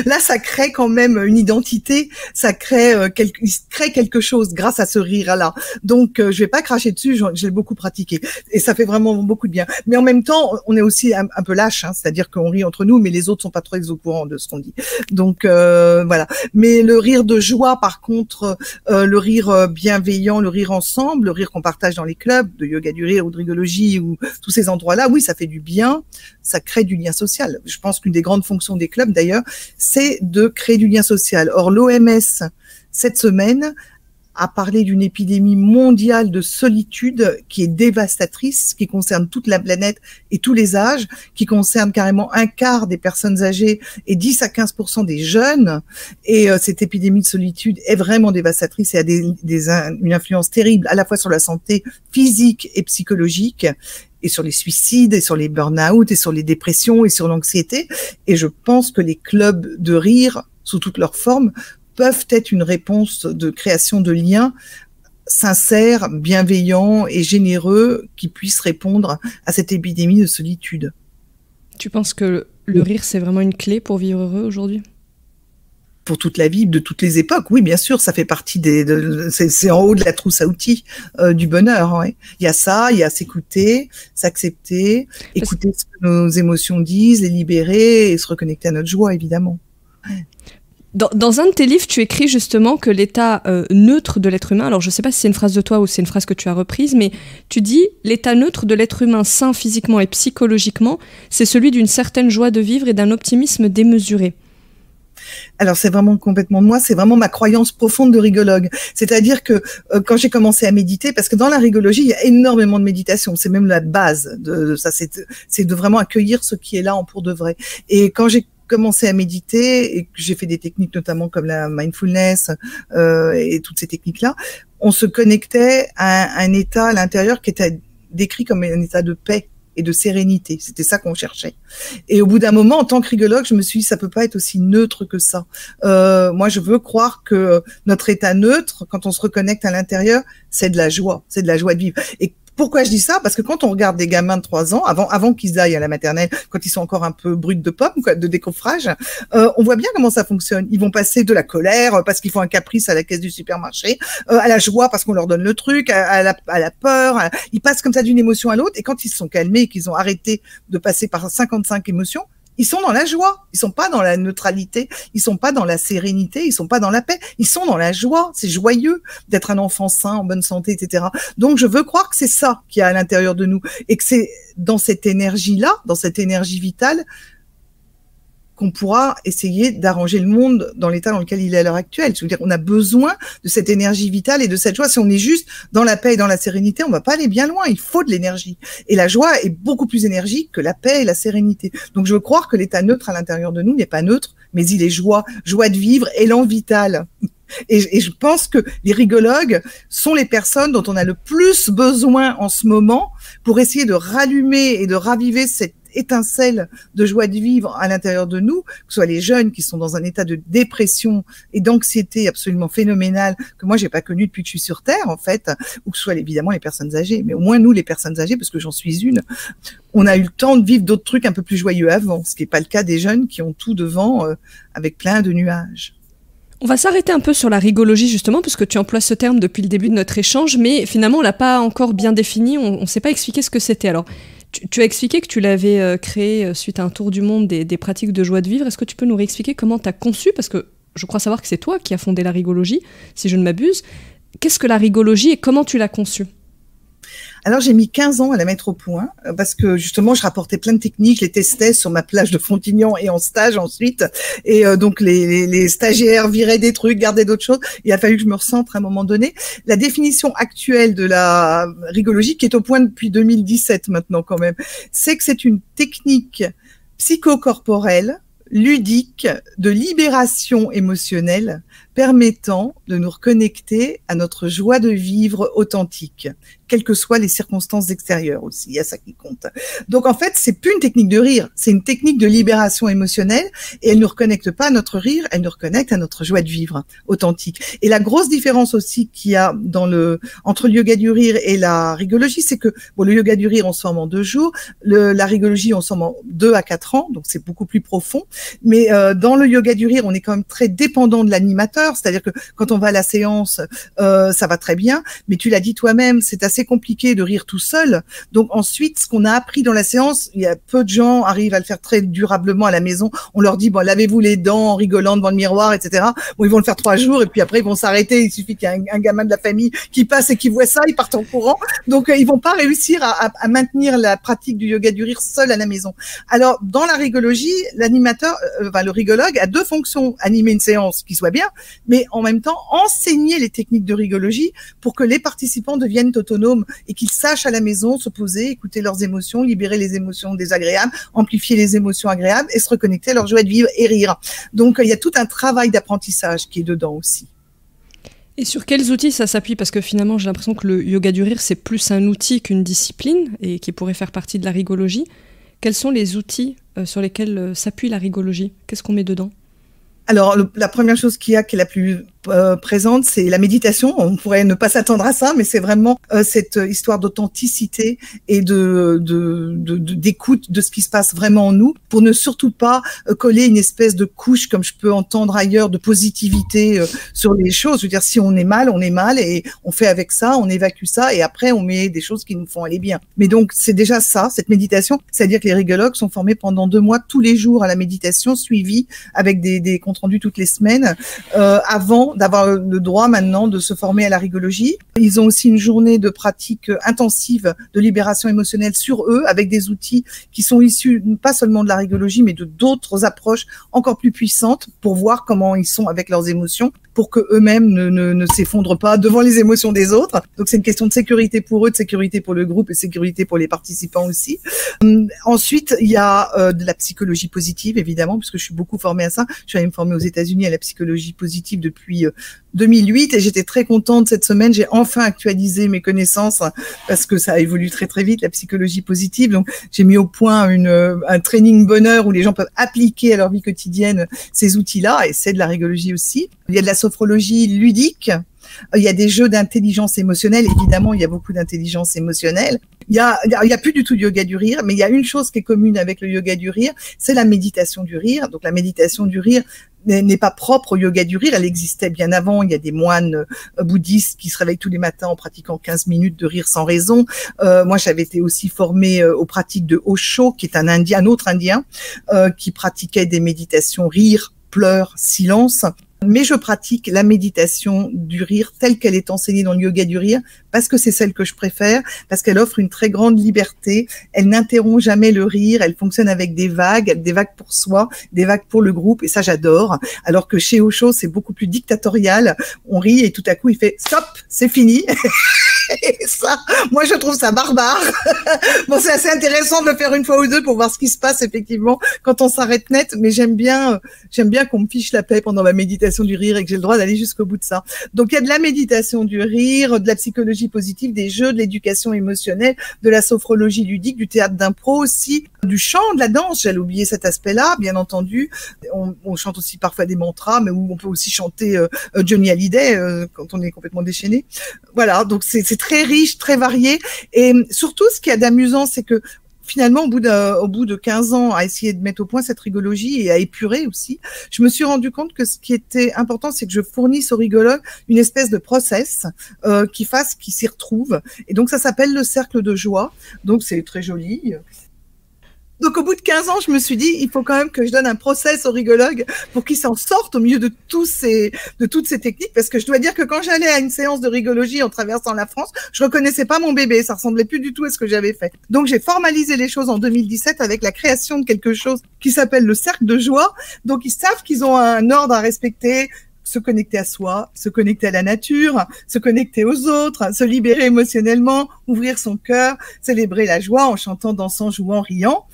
là, ça crée quand même une identité, ça crée quelque chose grâce à ce rire-là. Donc, je vais pas cracher dessus, je l'ai beaucoup pratiqué et ça fait vraiment beaucoup de bien. Mais en même temps, on est aussi un peu lâche, hein, c'est-à-dire qu'on rit entre nous, mais les autres sont pas très au courant de ce qu'on dit. Donc, voilà. Mais le rire de joie, par contre, le rire bienveillant, le rire ensemble, le rire qu'on partage dans les clubs de yoga du rire ou de rigologie ou tous ces endroits-là, oui, ça fait du bien, ça crée du lien social. Je pense qu'une des grandes fonctions des clubs, d'ailleurs, c'est de créer du lien social. Or, l'OMS, cette semaine, a parlé d'une épidémie mondiale de solitude qui est dévastatrice, qui concerne toute la planète et tous les âges, qui concerne carrément un quart des personnes âgées et 10 à 15% des jeunes. Et cette épidémie de solitude est vraiment dévastatrice et a une influence terrible à la fois sur la santé physique et psychologique, et sur les suicides, et sur les burn-out, et sur les dépressions, et sur l'anxiété. Et je pense que les clubs de rire, sous toutes leurs formes, peuvent être une réponse de création de liens sincères, bienveillants et généreux qui puissent répondre à cette épidémie de solitude. Tu penses que le rire, c'est vraiment une clé pour vivre heureux aujourd'hui ? Pour toute la vie, de toutes les époques, oui, bien sûr, ça fait partie c'est en haut de la trousse à outils du bonheur. Ouais. Il y a ça, il y a s'écouter, s'accepter, écouter ce que nos émotions disent, les libérer et se reconnecter à notre joie, évidemment. Ouais. Dans un de tes livres, tu écris justement que l'état neutre de l'être humain, alors je ne sais pas si c'est une phrase de toi ou c'est une phrase que tu as reprise, mais tu dis « L'état neutre de l'être humain sain physiquement et psychologiquement, c'est celui d'une certaine joie de vivre et d'un optimisme démesuré. » Alors c'est vraiment complètement de moi, c'est vraiment ma croyance profonde de rigologue. C'est-à-dire que quand j'ai commencé à méditer, parce que dans la rigologie, il y a énormément de méditation, c'est même la base de ça, c'est de vraiment accueillir ce qui est là en pour de vrai. Et quand j'ai commencé à méditer et que j'ai fait des techniques notamment comme la mindfulness et toutes ces techniques-là, on se connectait à un état à l'intérieur qui était décrit comme un état de paix et de sérénité. C'était ça qu'on cherchait. Et au bout d'un moment, en tant que rigologue, je me suis dit, ça peut pas être aussi neutre que ça. Moi, je veux croire que notre état neutre, quand on se reconnecte à l'intérieur, c'est de la joie de vivre. Et Pourquoi je dis ça? Parce que quand on regarde des gamins de 3 ans, avant qu'ils aillent à la maternelle, quand ils sont encore un peu bruts de pommes, quoi, de décoffrage, on voit bien comment ça fonctionne. Ils vont passer de la colère parce qu'ils font un caprice à la caisse du supermarché, à la joie parce qu'on leur donne le truc, à la peur. Ils passent comme ça d'une émotion à l'autre. Et quand ils se sont calmés et qu'ils ont arrêté de passer par 55 émotions, ils sont dans la joie. Ils sont pas dans la neutralité. Ils sont pas dans la sérénité. Ils sont pas dans la paix. Ils sont dans la joie. C'est joyeux d'être un enfant sain, en bonne santé, etc. Donc, je veux croire que c'est ça qu'il y a à l'intérieur de nous et que c'est dans cette énergie-là, dans cette énergie vitale, qu'on pourra essayer d'arranger le monde dans l'état dans lequel il est à l'heure actuelle. Je veux dire, on a besoin de cette énergie vitale et de cette joie. Si on est juste dans la paix et dans la sérénité, on va pas aller bien loin. Il faut de l'énergie. Et la joie est beaucoup plus énergique que la paix et la sérénité. Donc, je veux croire que l'état neutre à l'intérieur de nous n'est pas neutre, mais il est joie de vivre, élan vital. Et je pense que les rigologues sont les personnes dont on a le plus besoin en ce moment pour essayer de rallumer et de raviver cette étincelle de joie de vivre à l'intérieur de nous, que ce soit les jeunes qui sont dans un état de dépression et d'anxiété absolument phénoménal que moi j'ai pas connu depuis que je suis sur Terre en fait, ou que ce soit évidemment les personnes âgées, mais au moins nous les personnes âgées, parce que j'en suis une, on a eu le temps de vivre d'autres trucs un peu plus joyeux avant, ce qui n'est pas le cas des jeunes qui ont tout devant avec plein de nuages. On va s'arrêter un peu sur la rigologie justement, puisque tu emploies ce terme depuis le début de notre échange, mais finalement on l'a pas encore bien défini, on ne sait pas expliquer ce que c'était. Alors, tu as expliqué que tu l'avais créé suite à un tour du monde des pratiques de joie de vivre. Est-ce que tu peux nous réexpliquer comment tu as conçu, parce que je crois savoir que c'est toi qui as fondé la rigologie, si je ne m'abuse. Qu'est-ce que la rigologie et comment tu l'as conçue ? Alors, j'ai mis 15 ans à la mettre au point parce que justement, je rapportais plein de techniques, les testais sur ma plage de Frontignan et en stage ensuite. Et donc, les stagiaires viraient des trucs, gardaient d'autres choses. Il a fallu que je me recentre à un moment donné. La définition actuelle de la rigologie, qui est au point depuis 2017 maintenant quand même, c'est que c'est une technique psychocorporelle, ludique, de libération émotionnelle, permettant de nous reconnecter à notre joie de vivre authentique, quelles que soient les circonstances extérieures aussi, il y a ça qui compte. Donc en fait, c'est plus une technique de rire, c'est une technique de libération émotionnelle et elle ne nous reconnecte pas à notre rire, elle nous reconnecte à notre joie de vivre authentique. Et la grosse différence aussi qu'il y a entre le yoga du rire et la rigologie, c'est que le yoga du rire, on se forme en 2 jours, la rigologie, on se forme en 2 à 4 ans, donc c'est beaucoup plus profond. Mais dans le yoga du rire, on est quand même très dépendant de l'animateur, c'est-à-dire que quand on va à la séance, ça va très bien, mais tu l'as dit toi-même, c'est assez compliqué de rire tout seul. Donc ensuite, ce qu'on a appris dans la séance, il y a peu de gens arrivent à le faire très durablement à la maison. On leur dit, lavez-vous les dents en rigolant devant le miroir, etc. Bon, ils vont le faire 3 jours et puis après, ils vont s'arrêter. Il suffit qu'il y ait un gamin de la famille qui passe et qui voit ça, ils partent en courant. Donc, ils vont pas réussir à maintenir la pratique du yoga du rire seul à la maison. Alors, dans la rigologie, l'animateur, le rigologue a 2 fonctions. Animer une séance qui soit bien, mais en même temps, enseigner les techniques de rigologie pour que les participants deviennent autonomes et qu'ils sachent à la maison se poser, écouter leurs émotions, libérer les émotions désagréables, amplifier les émotions agréables et se reconnecter à leur joie de vivre et rire. Donc, il y a tout un travail d'apprentissage qui est dedans aussi. Et sur quels outils ça s'appuie ? Parce que finalement, j'ai l'impression que le yoga du rire, c'est plus un outil qu'une discipline et qui pourrait faire partie de la rigologie. Quels sont les outils sur lesquels s'appuie la rigologie ? Qu'est-ce qu'on met dedans ? Alors, la première chose qui est la plus présente, c'est la méditation. On pourrait ne pas s'attendre à ça, mais c'est vraiment cette histoire d'authenticité et d'écoute de ce qui se passe vraiment en nous, pour ne surtout pas coller une espèce de couche, comme je peux entendre ailleurs, de positivité sur les choses. Je veux dire, si on est mal et on fait avec ça, on évacue ça et après on met des choses qui nous font aller bien. Mais donc, c'est déjà ça, cette méditation. C'est-à-dire que les rigologues sont formés pendant 2 mois tous les jours à la méditation, suivis avec des comptes rendus toutes les semaines, avant d'avoir le droit maintenant de se former à la rigologie. Ils ont aussi une journée de pratique intensive de libération émotionnelle sur eux, avec des outils qui sont issus pas seulement de la rigologie, mais de d'autres approches encore plus puissantes pour voir comment ils sont avec leurs émotions, pour que eux-mêmes ne s'effondrent pas devant les émotions des autres. Donc c'est une question de sécurité pour eux, de sécurité pour le groupe et de sécurité pour les participants aussi. Ensuite, il y a de la psychologie positive, évidemment, puisque je suis beaucoup formée à ça. Je suis allée me former aux États-Unis à la psychologie positive depuis 2008 et j'étais très contente cette semaine. J'ai enfin actualisé mes connaissances parce que ça évolue très très vite, la psychologie positive. Donc j'ai mis au point un training bonheur où les gens peuvent appliquer à leur vie quotidienne ces outils-là, et c'est de la rigologie aussi. Il y a de la sophrologie ludique. Il y a des jeux d'intelligence émotionnelle, évidemment, il y a beaucoup d'intelligence émotionnelle. Il y a plus du tout de yoga du rire, mais il y a une chose qui est commune avec le yoga du rire, c'est la méditation du rire. Donc la méditation du rire n'est pas propre au yoga du rire, elle existait bien avant. Il y a des moines bouddhistes qui se réveillent tous les matins en pratiquant 15 minutes de rire sans raison. Moi, j'avais été aussi formée aux pratiques de Osho, qui est un autre indien, qui pratiquait des méditations rire, pleurs, silence. Mais je pratique la méditation du rire telle qu'elle est enseignée dans le yoga du rire parce que c'est celle que je préfère, parce qu'elle offre une très grande liberté. Elle n'interrompt jamais le rire. Elle fonctionne avec des vagues pour soi, des vagues pour le groupe. Et ça, j'adore. Alors que chez Osho, c'est beaucoup plus dictatorial. On rit et tout à coup, il fait stop, c'est fini. Et ça, moi, je trouve ça barbare. Bon, c'est assez intéressant de le faire une fois ou deux pour voir ce qui se passe, effectivement, quand on s'arrête net. Mais j'aime bien qu'on me fiche la paix pendant ma méditation du rire et que j'ai le droit d'aller jusqu'au bout de ça. Donc, il y a de la méditation du rire, de la psychologie positive, des jeux, de l'éducation émotionnelle, de la sophrologie ludique, du théâtre d'impro aussi, du chant, de la danse. J'allais oublier cet aspect-là, bien entendu. On chante aussi parfois des mantras, mais où on peut aussi chanter Johnny Hallyday quand on est complètement déchaîné. Voilà, donc c'est très riche, très varié. Et surtout, ce qu'il y a d'amusant, c'est que finalement, au bout de 15 ans à essayer de mettre au point cette rigologie et à épurer aussi, je me suis rendu compte que ce qui était important, c'est que je fournisse aux rigologues une espèce de process qui fasse qu'ils s'y retrouvent. Et donc, ça s'appelle le cercle de joie. Donc, c'est très joli. Donc, au bout de 15 ans, je me suis dit, il faut quand même que je donne un process aux rigologues pour qu'ils s'en sortent au milieu de toutes ces techniques. Parce que je dois dire que quand j'allais à une séance de rigologie en traversant la France, je reconnaissais pas mon bébé. Ça ressemblait plus du tout à ce que j'avais fait. Donc, j'ai formalisé les choses en 2017 avec la création de quelque chose qui s'appelle le cercle de joie. Donc, ils savent qu'ils ont un ordre à respecter. Se connecter à soi, se connecter à la nature, se connecter aux autres, se libérer émotionnellement, ouvrir son cœur, célébrer la joie en chantant, dansant, jouant, riant,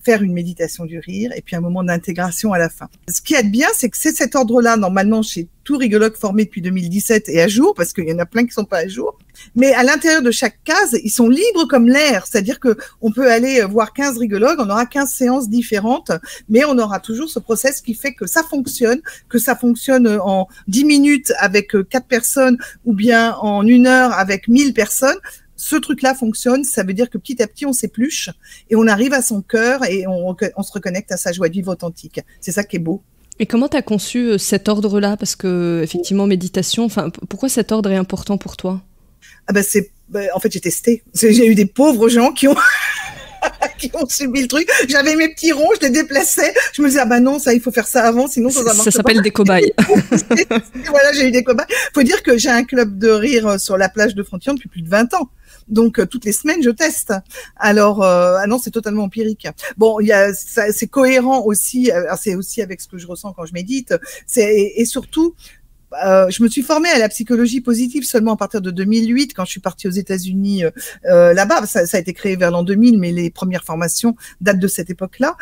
faire une méditation du rire et puis un moment d'intégration à la fin. Ce qui est bien, c'est que c'est cet ordre-là, normalement, chez tout rigologue formé depuis 2017 et à jour, parce qu'il y en a plein qui sont pas à jour. Mais à l'intérieur de chaque case, ils sont libres comme l'air. C'est-à-dire que on peut aller voir 15 rigologues, on aura 15 séances différentes, mais on aura toujours ce process qui fait que ça fonctionne en 10 minutes avec 4 personnes ou bien en 1 heure avec 1000 personnes. Ce truc-là fonctionne, ça veut dire que petit à petit, on s'épluche et on arrive à son cœur et on se reconnecte à sa joie de vivre authentique. C'est ça qui est beau. Et comment tu as conçu cet ordre-là? Parce que, effectivement, méditation, pourquoi cet ordre est important pour toi? En fait, j'ai testé. J'ai eu des pauvres gens qui ont subi le truc. J'avais mes petits ronds, je les déplaçais. Je me disais, non, ça, il faut faire ça avant, sinon ça marche pas. Ça s'appelle des cobayes. Voilà, j'ai eu des cobayes. Faut dire que j'ai un club de rire sur la plage de Frontignan depuis plus de 20 ans. Donc, toutes les semaines, je teste. Alors, non, c'est totalement empirique. Bon, c'est cohérent aussi, c'est aussi avec ce que je ressens quand je médite. Et surtout, je me suis formée à la psychologie positive seulement à partir de 2008, quand je suis partie aux États-Unis là-bas. Ça a été créé vers l'an 2000, mais les premières formations datent de cette époque-là.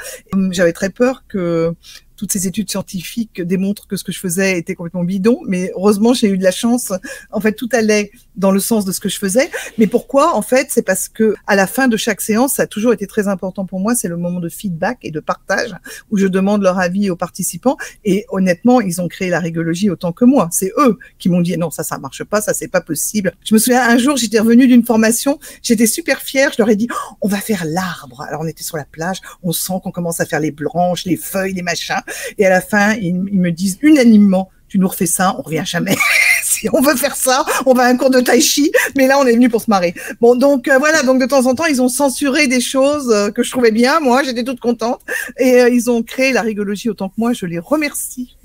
J'avais très peur que toutes ces études scientifiques démontrent que ce que je faisais était complètement bidon, mais heureusement, j'ai eu de la chance. En fait, tout allait dans le sens de ce que je faisais. Mais pourquoi? En fait, c'est parce que à la fin de chaque séance, ça a toujours été très important pour moi, c'est le moment de feedback et de partage où je demande leur avis aux participants. Et honnêtement, ils ont créé la rigologie autant que moi. C'est eux qui m'ont dit non, ça marche pas, ça c'est pas possible. Je me souviens un jour, j'étais revenue d'une formation, j'étais super fière, je leur ai dit on va faire l'arbre. Alors on était sur la plage, on sent qu'on commence à faire les branches, les feuilles, les machins. Et à la fin, ils me disent unanimement, tu nous refais ça, on revient jamais. Si on veut faire ça, on va à un cours de tai chi, mais là, on est venu pour se marrer. Bon, donc voilà, donc de temps en temps, ils ont censuré des choses que je trouvais bien. Moi, j'étais toute contente. Et ils ont créé la rigologie autant que moi. Je les remercie.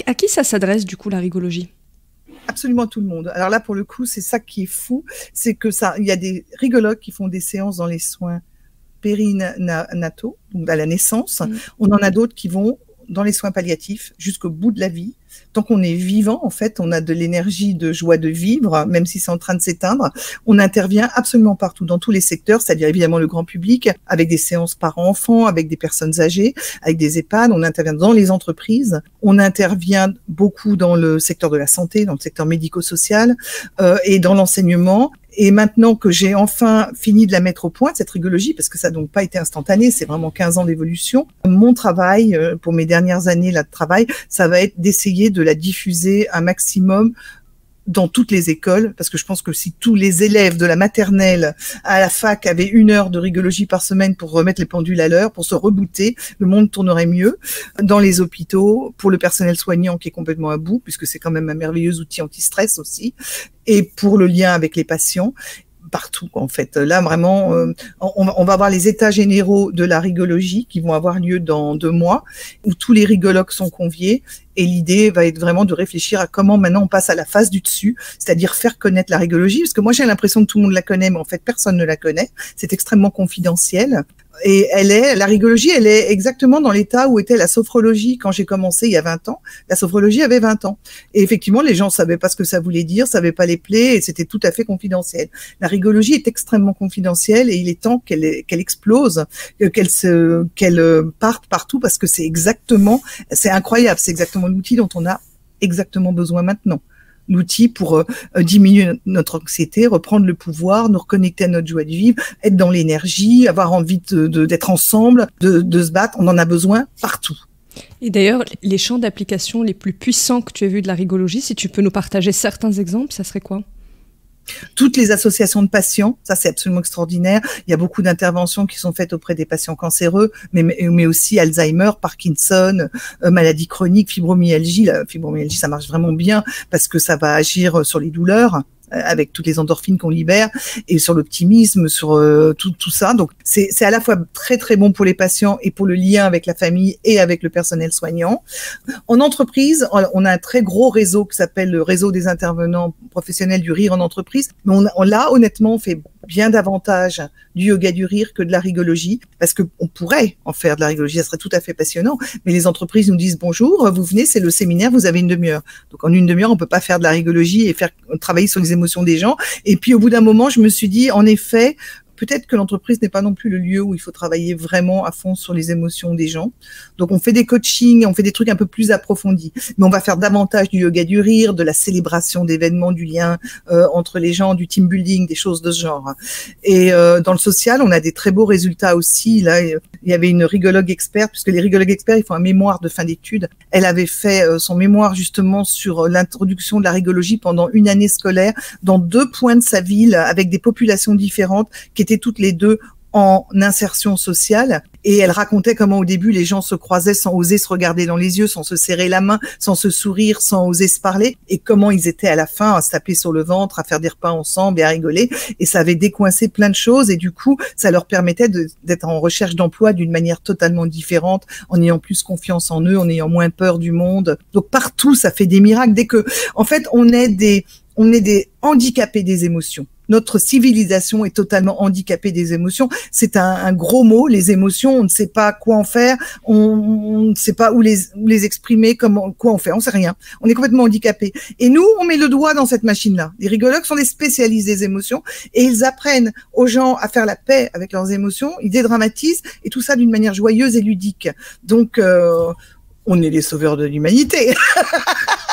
À qui ça s'adresse, du coup, la rigologie? Absolument à tout le monde. Alors là, pour le coup, c'est ça qui est fou. C'est que il y a des rigologues qui font des séances dans les soins périnataux, donc à la naissance. On en a d'autres qui vont dans les soins palliatifs jusqu'au bout de la vie. Tant qu'on est vivant, en fait, on a de l'énergie de joie de vivre, même si c'est en train de s'éteindre. On intervient absolument partout, dans tous les secteurs, c'est-à-dire évidemment le grand public, avec des séances parents-enfants, avec des personnes âgées, avec des EHPAD. On intervient dans les entreprises. On intervient beaucoup dans le secteur de la santé, dans le secteur médico-social et dans l'enseignement. Et maintenant que j'ai enfin fini de la mettre au point, cette rigologie, parce que ça n'a donc pas été instantané, c'est vraiment 15 ans d'évolution, mon travail, pour mes dernières années là de travail, ça va être d'essayer de la diffuser un maximum dans toutes les écoles, parce que je pense que si tous les élèves de la maternelle à la fac avaient 1 heure de rigologie par semaine pour remettre les pendules à l'heure, pour se rebooter, le monde tournerait mieux. Dans les hôpitaux, pour le personnel soignant qui est complètement à bout, puisque c'est quand même un merveilleux outil anti-stress aussi, et pour le lien avec les patients, partout en fait. Là vraiment, on va avoir les états généraux de la rigologie qui vont avoir lieu dans 2 mois, où tous les rigologues sont conviés. Et l'idée va être vraiment de réfléchir à comment maintenant on passe à la phase du dessus, c'est-à-dire faire connaître la rigologie, parce que moi j'ai l'impression que tout le monde la connaît, mais en fait personne ne la connaît. C'est extrêmement confidentiel. Et la rigologie, elle est exactement dans l'état où était la sophrologie quand j'ai commencé il y a 20 ans. La sophrologie avait 20 ans. Et effectivement, les gens savaient pas ce que ça voulait dire, savaient pas les plaies, et c'était tout à fait confidentiel. La rigologie est extrêmement confidentielle, et il est temps qu'elle explose, qu'elle parte partout, parce que c'est incroyable, c'est exactement l'outil dont on a exactement besoin maintenant. L'outil pour diminuer notre anxiété, reprendre le pouvoir, nous reconnecter à notre joie de vivre, être dans l'énergie, avoir envie d'être ensemble, de se battre. On en a besoin partout. Et d'ailleurs, les champs d'application les plus puissants que tu as vus de la rigologie, si tu peux nous partager certains exemples, ça serait quoi ? Toutes les associations de patients, ça c'est absolument extraordinaire. Il y a beaucoup d'interventions qui sont faites auprès des patients cancéreux, mais aussi Alzheimer, Parkinson, maladies chroniques, fibromyalgie. La fibromyalgie, ça marche vraiment bien parce que ça va agir sur les douleurs, avec toutes les endorphines qu'on libère, et sur l'optimisme, sur tout ça. Donc c'est à la fois très très bon pour les patients et pour le lien avec la famille et avec le personnel soignant. En entreprise, on a un très gros réseau qui s'appelle le réseau des intervenants professionnels du rire en entreprise. Mais là, honnêtement, on fait bien davantage du yoga du rire que de la rigologie, parce que on pourrait en faire de la rigologie, ça serait tout à fait passionnant, mais les entreprises nous disent bonjour, vous venez, c'est le séminaire, vous avez 1 demi-heure. Donc en 1 demi-heure, on peut pas faire de la rigologie et faire travailler sur les émotions des gens. Et puis au bout d'un moment, je me suis dit, en effet, peut-être que l'entreprise n'est pas non plus le lieu où il faut travailler vraiment à fond sur les émotions des gens. Donc, on fait des coachings, on fait des trucs un peu plus approfondis. Mais on va faire davantage du yoga du rire, de la célébration d'événements, du lien entre les gens, du team building, des choses de ce genre. Et dans le social, on a des très beaux résultats aussi. Là, il y avait une rigologue experte, puisque les rigologues experts, ils font un mémoire de fin d'études. Elle avait fait son mémoire justement sur l'introduction de la rigologie pendant 1 année scolaire dans 2 points de sa ville, avec des populations différentes qui étaient toutes les 2 en insertion sociale. Et elle racontait comment au début les gens se croisaient sans oser se regarder dans les yeux, sans se serrer la main, sans se sourire, sans oser se parler, et comment ils étaient à la fin à se taper sur le ventre, à faire des repas ensemble et à rigoler. Et ça avait décoincé plein de choses, et du coup ça leur permettait d'être en recherche d'emploi d'une manière totalement différente, en ayant plus confiance en eux, en ayant moins peur du monde. Donc partout ça fait des miracles. Dès que, en fait, on est des handicapés des émotions. Notre civilisation est totalement handicapée des émotions. C'est un gros mot, les émotions. On ne sait pas quoi en faire. On ne sait pas où les exprimer, quoi en faire. On sait rien. On est complètement handicapés. Et nous, on met le doigt dans cette machine-là. Les rigologues sont des spécialistes des émotions et ils apprennent aux gens à faire la paix avec leurs émotions. Ils dédramatisent et tout ça d'une manière joyeuse et ludique. Donc, on est les sauveurs de l'humanité.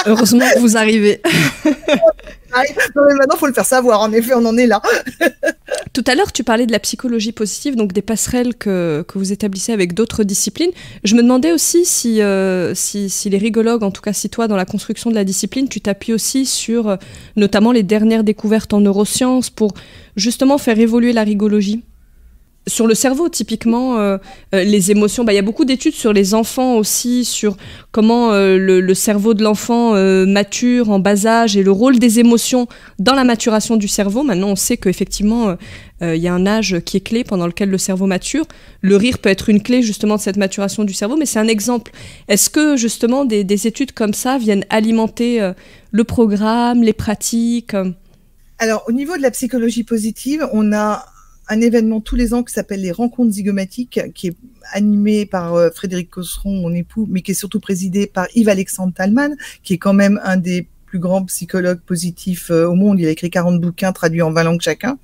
Heureusement que vous arrivez. Non, mais maintenant, il faut le faire savoir. En effet, on en est là. Tout à l'heure, tu parlais de la psychologie positive, donc des passerelles que vous établissez avec d'autres disciplines. Je me demandais aussi si les rigologues, en tout cas si toi, dans la construction de la discipline, tu t'appuies aussi sur notamment les dernières découvertes en neurosciences pour justement faire évoluer la rigologie. Sur le cerveau, typiquement, les émotions, il y a beaucoup d'études sur les enfants aussi, sur comment le cerveau de l'enfant mature en bas âge et le rôle des émotions dans la maturation du cerveau. Maintenant, on sait qu'effectivement, il y a un âge qui est clé pendant lequel le cerveau mature. Le rire peut être une clé justement de cette maturation du cerveau, mais c'est un exemple. Est-ce que justement des études comme ça viennent alimenter le programme, les pratiques ? Alors, au niveau de la psychologie positive, on a un événement tous les ans qui s'appelle les rencontres zygomatiques, qui est animé par Frédéric Cosseron, mon époux, mais qui est surtout présidé par Yves-Alexandre Talman, qui est quand même un des plus grands psychologues positifs au monde. Il a écrit 40 bouquins traduits en 20 langues chacun.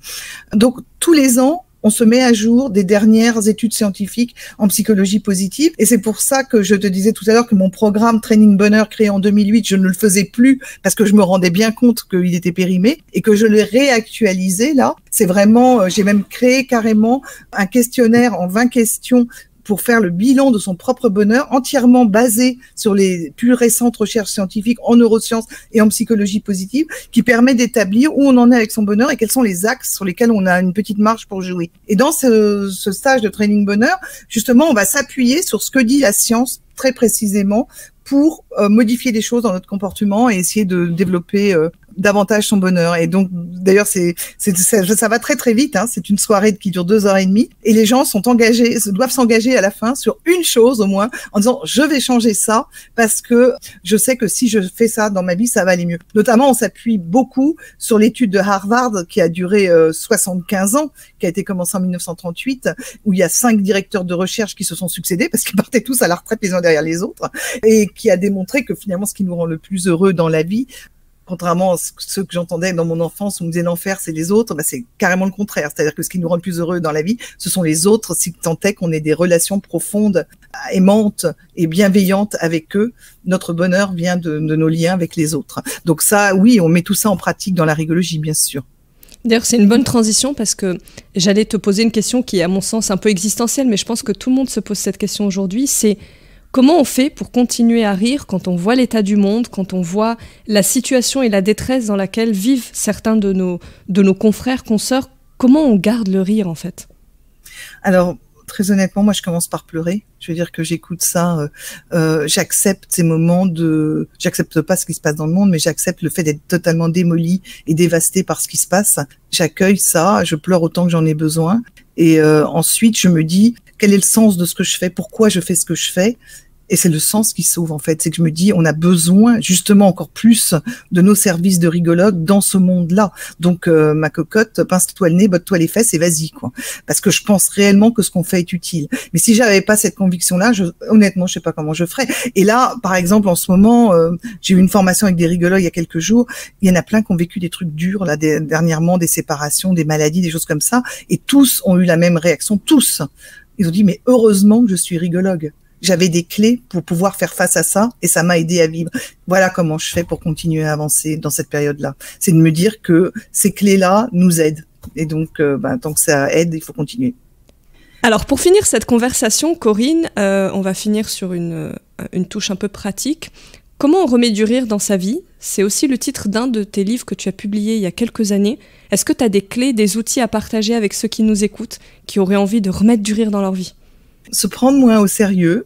Donc, tous les ans, on se met à jour des dernières études scientifiques en psychologie positive. Et c'est pour ça que je te disais tout à l'heure que mon programme Training Bonheur créé en 2008, je ne le faisais plus parce que je me rendais bien compte qu'il était périmé et que je l'ai réactualisé là. C'est vraiment, j'ai même créé carrément un questionnaire en 20 questions pour faire le bilan de son propre bonheur, entièrement basé sur les plus récentes recherches scientifiques en neurosciences et en psychologie positive, qui permet d'établir où on en est avec son bonheur et quels sont les axes sur lesquels on a une petite marge pour jouer. Et dans ce stage de training bonheur, justement, on va s'appuyer sur ce que dit la science très précisément pour modifier des choses dans notre comportement et essayer de développer davantage son bonheur. Et donc, d'ailleurs, ça va très très vite. Hein. C'est une soirée qui dure 2h30 et les gens doivent s'engager à la fin sur une chose au moins, en disant je vais changer ça parce que je sais que si je fais ça dans ma vie, ça va aller mieux. Notamment, on s'appuie beaucoup sur l'étude de Harvard qui a duré 75 ans, qui a été commencée en 1938, où il y a 5 directeurs de recherche qui se sont succédés parce qu'ils partaient tous à la retraite les uns derrière les autres, et qui a démontré que finalement, ce qui nous rend le plus heureux dans la vie, contrairement à ce que j'entendais dans mon enfance où on me disait l'enfer c'est les autres, c'est carrément le contraire. C'est-à-dire que ce qui nous rend le plus heureux dans la vie, ce sont les autres, si tant est qu'on ait des relations profondes, aimantes et bienveillantes avec eux. Notre bonheur vient de nos liens avec les autres. Donc ça, oui, on met tout ça en pratique dans la rigologie, bien sûr. D'ailleurs, c'est une bonne transition parce que j'allais te poser une question qui est à mon sens un peu existentielle, mais je pense que tout le monde se pose cette question aujourd'hui, c'est comment on fait pour continuer à rire quand on voit l'état du monde, quand on voit la situation et la détresse dans laquelle vivent certains de nos confrères, consoeurs? Comment on garde le rire, en fait? Alors, très honnêtement, moi, je commence par pleurer. Je veux dire que j'écoute ça, j'accepte ces moments j'accepte pas ce qui se passe dans le monde, mais j'accepte le fait d'être totalement démoli et dévasté par ce qui se passe. J'accueille ça, je pleure autant que j'en ai besoin. Et ensuite, je me dis, quel est le sens de ce que je fais? Pourquoi je fais ce que je fais? Et c'est le sens qui sauve, en fait. C'est que je me dis, on a besoin, justement, encore plus de nos services de rigologues dans ce monde-là. Donc, ma cocotte, pince-toi le nez, botte-toi les fesses et vas-y, quoi. Parce que je pense réellement que ce qu'on fait est utile. Mais si j'avais pas cette conviction-là, honnêtement, je sais pas comment je ferais. Et là, par exemple, en ce moment, j'ai eu une formation avec des rigologues il y a quelques jours. Il y en a plein qui ont vécu des trucs durs, là, dernièrement, des séparations, des maladies, des choses comme ça. Et tous ont eu la même réaction. Tous. Ils ont dit, mais heureusement que je suis rigologue. J'avais des clés pour pouvoir faire face à ça et ça m'a aidé à vivre. Voilà comment je fais pour continuer à avancer dans cette période-là. C'est de me dire que ces clés-là nous aident. Et donc, tant que ça aide, il faut continuer. Alors, pour finir cette conversation, Corinne, on va finir sur une touche un peu pratique. Comment on remet du rire dans sa vie? C'est aussi le titre d'un de tes livres que tu as publié il y a quelques années. Est-ce que tu as des clés, des outils à partager avec ceux qui nous écoutent, qui auraient envie de remettre du rire dans leur vie? Se prendre moins au sérieux.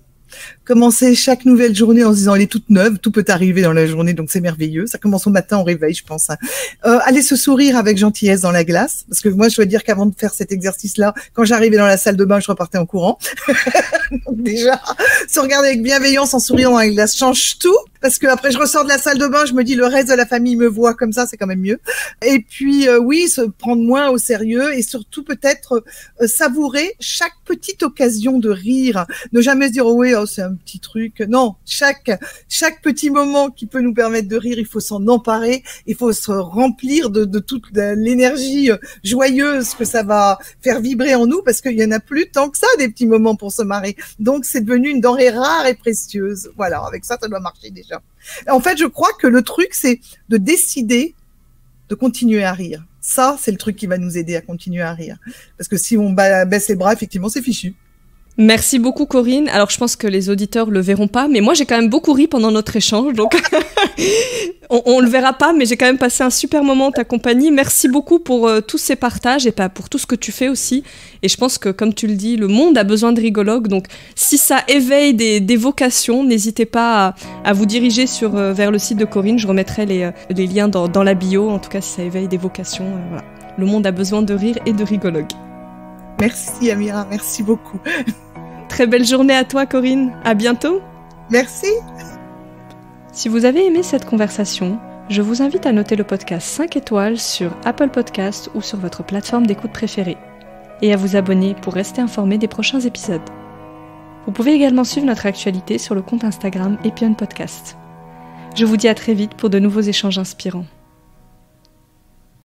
Commencer chaque nouvelle journée en se disant elle est toute neuve, tout peut arriver dans la journée, donc c'est merveilleux. Ça commence au matin au réveil, je pense. Aller se sourire avec gentillesse dans la glace, parce que moi je dois dire qu'avant de faire cet exercice-là, quand j'arrivais dans la salle de bain, je repartais en courant. Donc déjà, se regarder avec bienveillance en souriant dans la glace change tout, parce que après je ressors de la salle de bain, je me dis le reste de la famille me voit comme ça, c'est quand même mieux. Et puis oui, se prendre moins au sérieux et surtout peut-être savourer chaque petite occasion de rire, ne jamais se dire oh oui, oh, c'est un petit truc. Non, chaque petit moment qui peut nous permettre de rire, il faut s'en emparer, il faut se remplir de toute l'énergie joyeuse que ça va faire vibrer en nous, parce qu'il y en a plus tant que ça des petits moments pour se marrer. Donc c'est devenu une denrée rare et précieuse. Voilà, avec ça doit marcher déjà. En fait, je crois que le truc, c'est de décider de continuer à rire. Ça, c'est le truc qui va nous aider à continuer à rire. Parce que si on baisse les bras, effectivement, c'est fichu. Merci beaucoup Corinne. Alors je pense que les auditeurs le verront pas, mais moi j'ai quand même beaucoup ri pendant notre échange, donc on le verra pas, mais j'ai quand même passé un super moment en ta compagnie. Merci beaucoup pour tous ces partages et pour tout ce que tu fais aussi. Et je pense que comme tu le dis, le monde a besoin de rigologues, donc si ça éveille des vocations, n'hésitez pas à vous diriger vers le site de Corinne. Je remettrai les liens dans la bio, en tout cas si ça éveille des vocations. Voilà. Le monde a besoin de rire et de rigologues. Merci Amira, merci beaucoup. Très belle journée à toi Corinne, à bientôt. Merci. Si vous avez aimé cette conversation, je vous invite à noter le podcast 5 étoiles sur Apple Podcasts ou sur votre plateforme d'écoute préférée et à vous abonner pour rester informé des prochains épisodes. Vous pouvez également suivre notre actualité sur le compte Instagram Epion Podcast. Je vous dis à très vite pour de nouveaux échanges inspirants.